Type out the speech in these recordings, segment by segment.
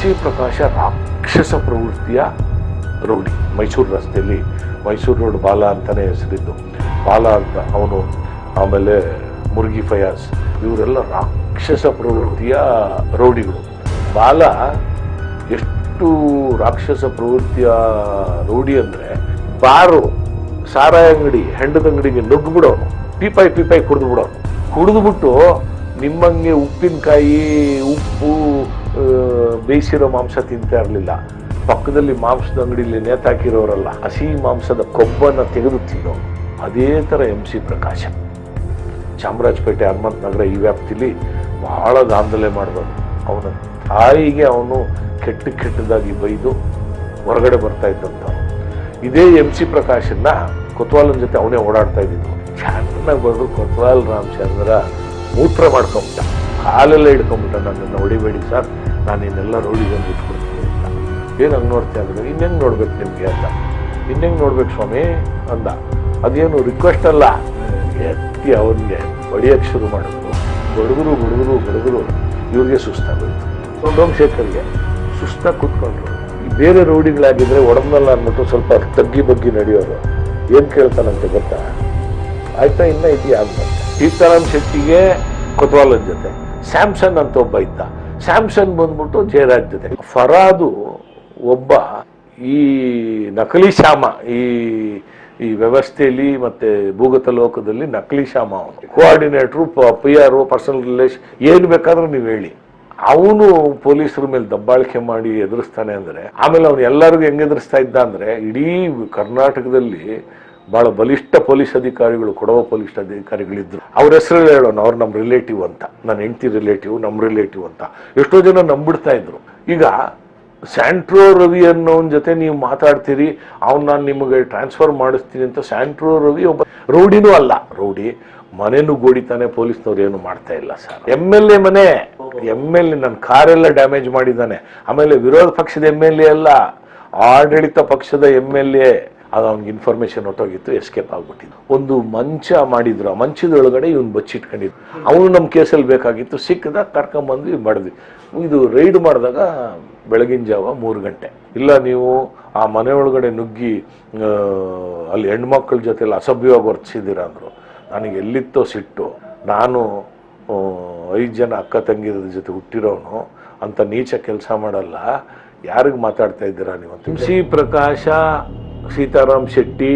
C ಪ್ರಕಾಶ ರಾಕ್ಷಸ ಪ್ರವೃತ್ತಿಯ rowdy. Mysuru ರಸ್ತೆಯಲ್ಲಿ Mysuru road ಬಾಲ ಅಂತಾನೆ ಹೆಸರಿದ್ದು, ಬಾಲ ಅಂತ ಅವನು. ಆಮೇಲೆ ಮುರುಗಿ ಫಯಾಜ್, ಇವರೆಲ್ಲ ರಾಕ್ಷಸ ಪ್ರವೃತ್ತಿಯ ರೌಡಿಗಳು. ಬಾಲ ಎಷ್ಟು ರಾಕ್ಷಸ ಪ್ರವೃತ್ತಿಯ ರೌಡಿ ಅಂದರೆ, ಬಾರು, ಸಾರಾಯಿ ಅಂಗಡಿ, ಹೆಂಡದ ಅಂಗಡಿಗೆ ನುಗ್ಗಿಬಿಡೋನು, ಪೀಪಾಯಿ ಕುಡಿದು ಕುಡಿದ್ಬಿಟ್ಟು ನಿಮ್ಮಂಗೆ ಉಪ್ಪಿನಕಾಯಿ, ಉಪ್ಪು, ಬೇಯಿಸಿರೋ ಮಾಂಸ ತಿಂತಾ ಇರಲಿಲ್ಲ. ಪಕ್ಕದಲ್ಲಿ ಮಾಂಸದ ಅಂಗಡಿಯಲ್ಲಿ ನೇತಾಕಿರೋರಲ್ಲ, ಹಸಿ ಮಾಂಸದ ಕೊಬ್ಬನ್ನು ತೆಗೆದು ತಿನ್ನೋ. ಅದೇ ಥರ MC ಪ್ರಕಾಶ ಚಾಮರಾಜಪೇಟೆ, ಹನುಮಂತ ನಗರ ಈ ವ್ಯಾಪ್ತಿಲಿ ಬಹಳ ದಾಂಧಲೆ ಮಾಡಿದವನು. ಅವನ ತಾಯಿಗೆ ಅವನು ಕೆಟ್ಟದಾಗಿ ಬೈದು ಹೊರಗಡೆ ಬರ್ತಾ ಇದ್ದಂಥವನು. ಇದೇ MC ಪ್ರಕಾಶನ್ನ ಕೊತ್ವಾಲನ ಜೊತೆ ಅವನೇ ಓಡಾಡ್ತಾ ಇದ್ದಿದ್ದು. ಚೆನ್ನಾಗಿ ಬರೆದು ಕೊತ್ವಾಲ್ ರಾಮಚಂದ್ರ ಮೂತ್ರ ಮಾಡ್ಕೊಂಬಿಟ್ಟ, ಕಾಲೆಲ್ಲ ಹಿಡ್ಕೊಂಬಿಟ್ಟ. ನನ್ನನ್ನು ಹೊಡಿಬೇಡಿ ಸರ್, ನಾನು ಇನ್ನೆಲ್ಲ ರೋಡಿಗೊಂದು ಇಟ್ಕೊಡ್ತೀನಿ ಅಂತ. ಏನು ಹಂಗೆ ನೋಡ್ತಾ ಇದ್ರೆ, ಇನ್ನೆಂಗೆ ನೋಡ್ಬೇಕು ನಿಮಗೆ ಅಂತ. ಇನ್ನೆಂಗೆ ನೋಡ್ಬೇಕು ಸ್ವಾಮಿ ಅಂದ. ಅದೇನು ರಿಕ್ವೆಸ್ಟ್ ಅಲ್ಲ, ಎತ್ತಿ ಅವನಿಗೆ ಹೊಡಿಯೋಕ್ಕೆ ಶುರು ಮಾಡಿದ್ರು. ಬಡಗರು ಇವ್ರಿಗೆ ಸುಸ್ತಾಗೋಯ್ತು. ಸೋಮಶೇಖರ್ಗೆ ಸುಸ್ತಾಗಿ ಕೂತ್ಕೊಂಡ್ರು. ಈ ಬೇರೆ ರೋಡಿಗಳಾಗಿದ್ರೆ ಒಡಂಬಲ್ಲ ಅಂದ್ಬಿಟ್ಟು ಸ್ವಲ್ಪ ತಗ್ಗಿ ಬಗ್ಗಿ ನಡೆಯೋರು. ಏನು ಕೇಳ್ತಾನಂತೆ ಗೊತ್ತಾ? ಆಯ್ತಾ, ಇನ್ನ ಇದೆಯಾ ಅಂತ. ಸೀತಾರಾಮ್ ಶೆಟ್ಟಿಗೆ ಕೊತ್ವಾಲನ ಜೊತೆ ಸ್ಯಾಮ್ಸನ್ ಅಂತ ಒಬ್ಬ ಇದ್ದ. ಸ್ಯಾಮ್ಸನ್ ಬಂದ್ಬಿಟ್ಟು ಜಯರಾಜ್ ಜೊತೆ. ಫರಾದು ಒಬ್ಬ ಈ ನಕಲಿ ಶ್ಯಾಮ, ಈ ವ್ಯವಸ್ಥೆಯಲ್ಲಿ ಮತ್ತೆ ಭೂಗತ ಲೋಕದಲ್ಲಿ ನಕಲಿ ಶ್ಯಾಮ. ಅವನು ಕೋಆರ್ಡಿನೇಟ್ರು, PR, ಪರ್ಸನಲ್ ರಿಲೇಷನ್, ಏನು ಬೇಕಾದ್ರೂ ನೀವು ಹೇಳಿ. ಅವನು ಪೊಲೀಸರ ಮೇಲೆ ದಬ್ಬಾಳಿಕೆ ಮಾಡಿ ಎದುರಿಸ್ತಾನೆ ಅಂದರೆ, ಆಮೇಲೆ ಅವನು ಎಲ್ಲರಿಗೂ ಹೆಂಗೆ ಎದುರಿಸ್ತಾ ಇದ್ದ ಅಂದರೆ, ಇಡೀ ಕರ್ನಾಟಕದಲ್ಲಿ ಭಾಳ ಬಲಿಷ್ಠ ಪೊಲೀಸ್ ಅಧಿಕಾರಿಗಳು, ಕೊಡವ ಪೊಲೀಸ್ ಅಧಿಕಾರಿಗಳಿದ್ರು. ಅವ್ರ ಹೆಸರು ಹೇಳೋಣ, ಅವ್ರು ನಮ್ಮ ರಿಲೇಟಿವ್ ಅಂತ, ನನ್ನ ಹೆಂಡತಿ ರಿಲೇಟಿವ್, ನಮ್ಮ ರಿಲೇಟಿವ್ ಅಂತ ಎಷ್ಟೋ ಜನ ನಂಬಿಡ್ತಾ ಇದ್ರು. ಈಗ ಸ್ಯಾಂಟ್ರೋ ರವಿ ಅನ್ನೋನ್ ಜೊತೆ ನೀವು ಮಾತಾಡ್ತೀರಿ, ಅವ್ನು ನಾನು ನಿಮಗೆ ಟ್ರಾನ್ಸ್ಫರ್ ಮಾಡಿಸ್ತೀನಿ ಅಂತ. ಸ್ಯಾಂಟ್ರೋ ರವಿ ಒಬ್ಬ ರೌಡಿನೂ ಅಲ್ಲ. ರೌಡಿ ಮನೆ ನುಗ್ಗೋಡಿತಾನೆ, ಪೊಲೀಸ್ನವ್ರು ಏನು ಮಾಡ್ತಾ ಇಲ್ಲ ಸರ್. MLA ಮನೆ, MLA ನನ್ನ ಕಾರೆಲ್ಲ ಡ್ಯಾಮೇಜ್ ಮಾಡಿದ್ದಾನೆ. ಆಮೇಲೆ ವಿರೋಧ ಪಕ್ಷದ MLA ಅಲ್ಲ, ಆಡಳಿತ ಪಕ್ಷದ MLA. ಅದು ಅವ್ನಿಗೆ ಇನ್ಫಾರ್ಮೇಶನ್ ಹೊಟ್ಟೋಗಿತ್ತು, ಎಸ್ಕೇಪ್ ಆಗ್ಬಿಟ್ಟಿದ್ದು. ಒಂದು ಮಂಚ ಮಾಡಿದ್ರು, ಆ ಮಂಚದೊಳಗಡೆ ಇವನು ಬಚ್ಚಿಟ್ಕೊಂಡಿದ್ರು. ಅವನು ನಮ್ಮ ಕೇಸಲ್ಲಿ ಬೇಕಾಗಿತ್ತು, ಸಿಕ್ಕದಾಗ ಕರ್ಕೊಂಬಂದು ಮಾಡಿದ್ವಿ. ಇದು ರೈಡ್ ಮಾಡಿದಾಗ ಬೆಳಗಿನ ಜಾವ 3 ಗಂಟೆ. ಇಲ್ಲ ನೀವು ಆ ಮನೆ ಒಳಗಡೆ ನುಗ್ಗಿ ಅಲ್ಲಿ ಹೆಣ್ಮಕ್ಳ ಜೊತೆಲ್ಲ ಅಸಭ್ಯವಾಗಿ ವರ್ತಿಸಿದ್ದೀರ ಅಂದರು. ನನಗೆ ಎಲ್ಲಿತ್ತೋ ಸಿಟ್ಟು. ನಾನು 5 ಜನ ಅಕ್ಕ ತಂಗಿರ ಜೊತೆ ಹುಟ್ಟಿರೋನು ಅಂತ ನೀಚ ಕೆಲಸ ಮಾಡಲ್ಲ, ಯಾರಿಗೆ ಮಾತಾಡ್ತಾ ಇದ್ದೀರಾ ನೀವು? MC ಪ್ರಕಾಶ, ಸೀತಾರಾಮ್ ಶೆಟ್ಟಿ,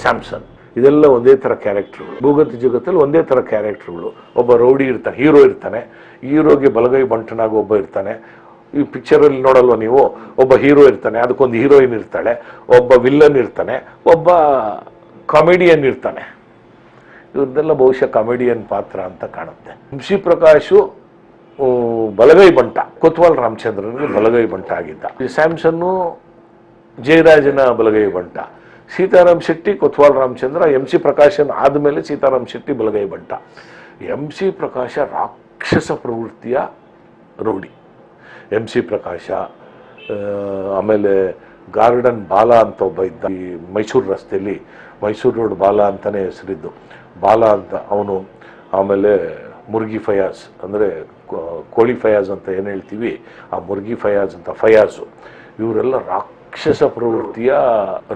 ಸ್ಯಾಮ್ಸನ್, ಇದೆಲ್ಲ ಒಂದೇ ಥರ ಕ್ಯಾರೆಕ್ಟರ್ಗಳು. ಭೂಗತ ಜಗತ್ತಲ್ಲಿ ಒಂದೇ ಥರ ಕ್ಯಾರೆಕ್ಟರ್ಗಳು. ಒಬ್ಬ ರೌಡಿ ಇರ್ತಾನೆ, ಹೀರೋ ಇರ್ತಾನೆ. ಹೀರೋಗೆ ಬಲಗೈ ಬಂಟನಾಗಿ ಒಬ್ಬ ಇರ್ತಾನೆ. ಈ ಪಿಕ್ಚರಲ್ಲಿ ನೋಡಲ್ವ ನೀವು, ಒಬ್ಬ ಹೀರೋ ಇರ್ತಾನೆ, ಅದಕ್ಕೊಂದು ಹೀರೋಯಿನ್ ಇರ್ತಾಳೆ, ಒಬ್ಬ ವಿಲ್ಲನ್ ಇರ್ತಾನೆ, ಒಬ್ಬ ಕಾಮಿಡಿಯನ್ ಇರ್ತಾನೆ. ಇವ್ರದ್ದೆಲ್ಲ ಬಹುಶಃ ಕಾಮಿಡಿಯನ್ ಪಾತ್ರ ಅಂತ ಕಾಣುತ್ತೆ. MC ಪ್ರಕಾಶು ಬಲಗೈ ಬಂಟ, ಕೊತ್ವಾಲ್ ರಾಮಚಂದ್ರನಿಗೆ ಬಲಗೈ ಬಂಟ ಆಗಿದ್ದ. ಸ್ಯಾಮ್ಸನ್ನು ಜಯರಾಜನ ಬಲಗೈ ಬಂಟ. ಸೀತಾರಾಮ್ ಶೆಟ್ಟಿ, ಕೊತ್ವಾಲ್ ರಾಮಚಂದ್ರ. MC ಪ್ರಕಾಶನ್ ಆದಮೇಲೆ ಸೀತಾರಾಮ್ ಶೆಟ್ಟಿ ಬಲಗೈ ಬಂಟ. MC ಪ್ರಕಾಶ ರಾಕ್ಷಸ ಪ್ರವೃತ್ತಿಯ ರೌಡಿ. MC ಪ್ರಕಾಶ. ಆಮೇಲೆ ಗಾರ್ಡನ್ ಬಾಲ ಅಂತ ಒಬ್ಬ ಇದ್ದ, ಈ ಮೈಸೂರು ರಸ್ತೆಯಲ್ಲಿ ಮೈಸೂರು ರೋಡ್ ಬಾಲ ಅಂತಾನೆ ಹೆಸರಿದ್ದು, ಬಾಲ ಅಂತ ಅವನು. ಆಮೇಲೆ ಮುರುಗಿ ಫಯಾಜ್, ಅಂದರೆ ಕೋಳಿ ಫಯಾಜ್ ಅಂತ ಏನು ಹೇಳ್ತೀವಿ, ಆ ಮುರುಗಿ ಫಯಾಜ್ ಅಂತ ಫಯಾಜು. ಇವರೆಲ್ಲ ರಾಕ್ಷಸ ಪ್ರವೃತ್ತಿಯ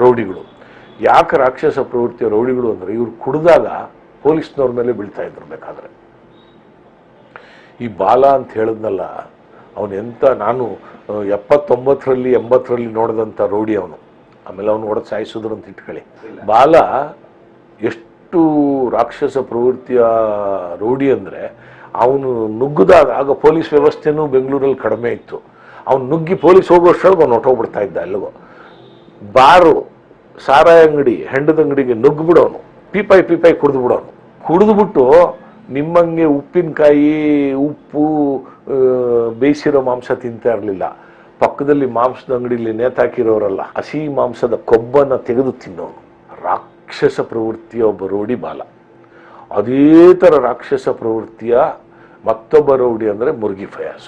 ರೌಡಿಗಳು. ಯಾಕೆ ರಾಕ್ಷಸ ಪ್ರವೃತ್ತಿಯ ರೌಡಿಗಳು ಅಂದರೆ, ಇವ್ರು ಕುಡಿದಾಗ ಪೊಲೀಸ್ನವ್ರ ಮೇಲೆ ಬೀಳ್ತಾ ಇದ್ರು. ಬೇಕಾದ್ರೆ ಈ ಬಾಲ ಅಂತ ಹೇಳಿದ್ನಲ್ಲ, ಅವನು ಎಂತ, ನಾನು 79ರಲ್ಲಿ 80ರಲ್ಲಿ ನೋಡಿದಂಥ ರೌಡಿ ಅವನು. ಆಮೇಲೆ ಅವನು ಹೊಡೆದು ಸಾಯಿಸಿದ್ರು ಅಂತ ಇಟ್ಕೊಳ್ಳಿ. ಬಾಲ ಎಷ್ಟು ರಾಕ್ಷಸ ಪ್ರವೃತ್ತಿಯ ರೌಡಿ ಅಂದರೆ, ಅವನು ನುಗ್ಗಿದಾಗ, ಆಗ ಪೊಲೀಸ್ ವ್ಯವಸ್ಥೆನೂ ಬೆಂಗಳೂರಲ್ಲಿ ಕಡಿಮೆ ಇತ್ತು. ಅವ್ನು ನುಗ್ಗಿ ಪೊಲೀಸ್ ಹೋಗೋಷ್ಟೊಳಗೆ ಅವ್ನು ಹೊಟ್ಟೋಗ್ಬಿಡ್ತಾ ಇದ್ದ ಎಲ್ಲಿಗೋ. ಬಾರು, ಸಾರಾಯಿ ಅಂಗಡಿ, ಹೆಂಡದ ಅಂಗಡಿಗೆ ನುಗ್ಗಿಬಿಡೋನು, ಪೀಪಾಯಿ ಕುಡಿದ್ಬಿಟ್ಟು ನಿಮ್ಮಂಗೆ ಉಪ್ಪಿನಕಾಯಿ, ಉಪ್ಪು, ಬೇಯಿಸಿರೋ ಮಾಂಸ ತಿಂತಾ ಇರಲಿಲ್ಲ. ಪಕ್ಕದಲ್ಲಿ ಮಾಂಸದ ಅಂಗಡಿಯಲ್ಲಿ ನೇತಾಕಿರೋರಲ್ಲ, ಹಸಿ ಮಾಂಸದ ಕೊಬ್ಬನ್ನು ತೆಗೆದು ತಿನ್ನೋನು. ರಾಕ್ಷಸ ಪ್ರವೃತ್ತಿಯ ಒಬ್ಬ ರೌಡಿ ಬಾಲ. ಅದೇ ಥರ ರಾಕ್ಷಸ ಪ್ರವೃತ್ತಿಯ ಮತ್ತೊಬ್ಬ ರೌಡಿ ಅಂದರೆ ಮುರುಗಿ ಫಯಾಜ್.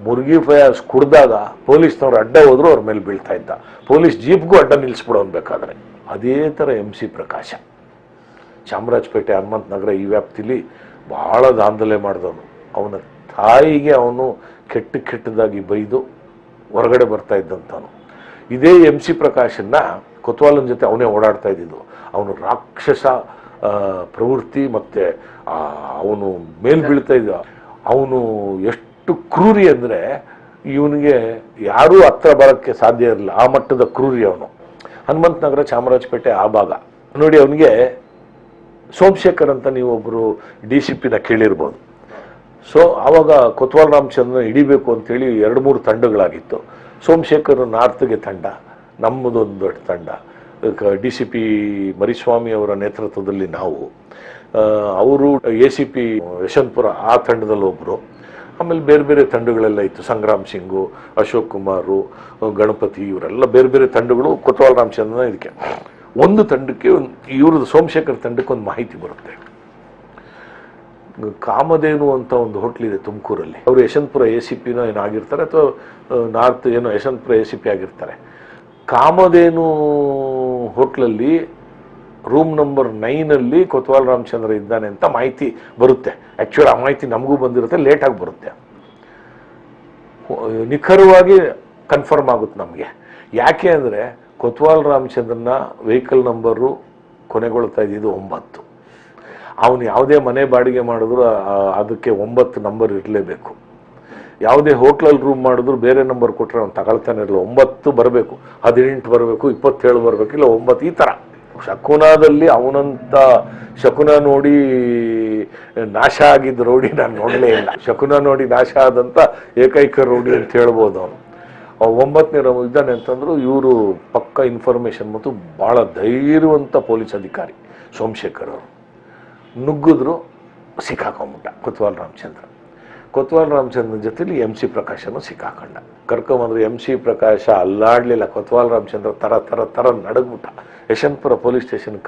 ಮುರುಗಿ ಫಯಾಜ್ ಕುಡ್ದಾಗ ಪೊಲೀಸ್ನವ್ರು ಅಡ್ಡ ಹೋದ್ರು ಅವ್ರ ಮೇಲೆ ಬೀಳ್ತಾ ಇದ್ದ. ಪೊಲೀಸ್ ಜೀಪ್ಗೂ ಅಡ್ಡ ನಿಲ್ಲಿಸ್ಬಿಡೋನು ಬೇಕಾದ್ರೆ. ಅದೇ ಥರ MC ಪ್ರಕಾಶ ಚಾಮರಾಜಪೇಟೆ, ಹನುಮಂತ ನಗರ ಈ ವ್ಯಾಪ್ತಿಲಿ ಬಹಳ ದಾಂಧಲೆ ಮಾಡಿದವನು. ಅವನ ತಾಯಿಗೆ ಅವನು ಕೆಟ್ಟದಾಗಿ ಬೈದು ಹೊರಗಡೆ ಬರ್ತಾ ಇದ್ದಂಥವನು. ಇದೇ MC ಪ್ರಕಾಶನ್ನ ಕೊತ್ವಾಲನ ಜೊತೆ ಅವನೇ ಓಡಾಡ್ತಾ ಇದ್ದಿದ್ದು. ಅವನು ರಾಕ್ಷಸ ಪ್ರವೃತ್ತಿ ಮತ್ತು ಅವನು ಮೇಲ್ ಬೀಳ್ತಾ ಇದ್ದ. ಅವನು ಎಷ್ಟು ಕ್ರೂರಿ ಅಂದರೆ ಇವನಿಗೆ ಯಾರೂ ಹತ್ರ ಬರೋಕ್ಕೆ ಸಾಧ್ಯ ಇರಲಿಲ್ಲ, ಆ ಮಟ್ಟದ ಕ್ರೂರಿ ಅವನು. ಹನುಮಂತ ನಗರ, ಚಾಮರಾಜಪೇಟೆ ಆ ಭಾಗ ನೋಡಿ. ಅವನಿಗೆ ಸೋಮಶೇಖರ್ ಅಂತ ನೀವು ಒಬ್ಬರು DCPನ ಕೇಳಿರ್ಬೋದು. ಸೊ ಆವಾಗ ಕೊತ್ವಾಲ್ ರಾಮಚಂದ್ರನ ಹಿಡಿಬೇಕು ಅಂತೇಳಿ 2-3 ತಂಡಗಳಾಗಿತ್ತು. ಸೋಮಶೇಖರ್ ನಾರ್ತ್ಗೆ ತಂಡ, ನಮ್ಮದೊಂದು ದೊಡ್ಡ ತಂಡ, DCP ಮರಿಸ್ವಾಮಿ ಅವರ ನೇತೃತ್ವದಲ್ಲಿ ನಾವು, ಅವರು ACP ಯಶವಂತಪುರ ಆ ತಂಡದಲ್ಲಿ ಒಬ್ಬರು. ಆಮೇಲೆ ಬೇರೆ ಬೇರೆ ತಂಡಗಳೆಲ್ಲ ಇತ್ತು, ಸಂಗ್ರಾಮ್ ಸಿಂಗು, ಅಶೋಕ್ ಕುಮಾರು, ಗಣಪತಿ, ಇವರೆಲ್ಲ ಬೇರೆ ಬೇರೆ ತಂಡಗಳು ಕೊತ್ವಾಲ್ ರಾಮಚಂದ್ರನ ಇದಕ್ಕೆ. ಒಂದು ತಂಡಕ್ಕೆ ಇವ್ರದ್ದು ಸೋಮಶೇಖರ್ ತಂಡಕ್ಕೆ ಒಂದು ಮಾಹಿತಿ ಬರುತ್ತೆ. ಕಾಮಧೇನು ಅಂತ ಒಂದು ಹೋಟ್ಲಿದೆ ತುಮಕೂರಲ್ಲಿ. ಅವರು ಯಶವಂತಪುರ ACPನೋ ಏನೋ ಆಗಿರ್ತಾರೆ, ಅಥವಾ ನಾರ್ತ್ ಏನೋ ಯಶವಂತಪುರ ACP ಆಗಿರ್ತಾರೆ. ಕಾಮಧೇನು ಹೋಟ್ಲಲ್ಲಿ ರೂಮ್ ನಂಬರ್ 9 ಕೊತ್ವಾಲ್ ರಾಮಚಂದ್ರ ಇದ್ದಾನೆ ಅಂತ ಮಾಹಿತಿ ಬರುತ್ತೆ. ಆ್ಯಕ್ಚುಲಿ ಆ ಮಾಹಿತಿ ನಮಗೂ ಬಂದಿರುತ್ತೆ, ಲೇಟಾಗಿ ಬರುತ್ತೆ. ನಿಖರವಾಗಿ ಕನ್ಫರ್ಮ್ ಆಗುತ್ತೆ ನಮಗೆ. ಯಾಕೆ ಅಂದರೆ ಕೊತ್ವಾಲ್ ರಾಮಚಂದ್ರನ ವೆಹಿಕಲ್ ನಂಬರು ಕೊನೆಗೊಳ್ತಾ ಇದ್ದಿದ್ದು 9. ಅವನು ಯಾವುದೇ ಮನೆ ಬಾಡಿಗೆ ಮಾಡಿದ್ರು ಅದಕ್ಕೆ 9 ನಂಬರ್ ಇರಲೇಬೇಕು. ಯಾವುದೇ ಹೋಟ್ಲಲ್ಲಿ ರೂಮ್ ಮಾಡಿದ್ರು ಬೇರೆ ನಂಬರ್ ಕೊಟ್ಟರೆ ಅವ್ನು ತಗೊಳ್ತಾನೆ ಇರಲ್ಲ. 9 ಬರಬೇಕು, 18 ಬರಬೇಕು, 27 ಬರಬೇಕು, ಇಲ್ಲ 9 ಈ ಥರ. ಶಕುನದಲ್ಲಿ ಅವನಂತ ಶಕುನ ನೋಡಿ ನಾಶ ಆಗಿದ್ದ ರೌಡಿ ನಾನು ನೋಡಲೇ ಇಲ್ಲ. ಶಕುನ ನೋಡಿ ನಾಶ ಆದಂಥ ಏಕೈಕ ರೌಡಿ ಅಂತ ಹೇಳ್ಬೋದು. ಅವನು 9ನೇ ಇದ್ದಾನೆ ಅಂತಂದ್ರು. ಇವರು ಪಕ್ಕ ಇನ್ಫಾರ್ಮೇಶನ್ ಮತ್ತು ಭಾಳ ಧೈರ್ಯವಂತ ಪೊಲೀಸ್ ಅಧಿಕಾರಿ ಸೋಮಶೇಖರ್ ಅವರು. ನುಗ್ಗಿದ್ರು, ಸಿಕ್ಕಾಕೊಂಬಿಟ್ಟ ಕೊತ್ವಾಲ್ ರಾಮಚಂದ್ರ. ಕೊತ್ವಾಲ್ ರಾಮಚಂದ್ರನ ಜೊತೆಲಿ MC ಪ್ರಕಾಶನು ಸಿಕ್ಕಾಕೊಂಡ. ಕರ್ಕೊಂಬಂದ್ರು. MC ಪ್ರಕಾಶ ಅಲ್ಲಾಡಲಿಲ್ಲ. ಕೊತ್ವಾಲ್ ರಾಮಚಂದ್ರ ತರ ನಡಗ್ಬಿಟ್ಟ. ಯಶವಂತಪುರ ಪೊಲೀಸ್ ಸ್ಟೇಷನ್ಗೆ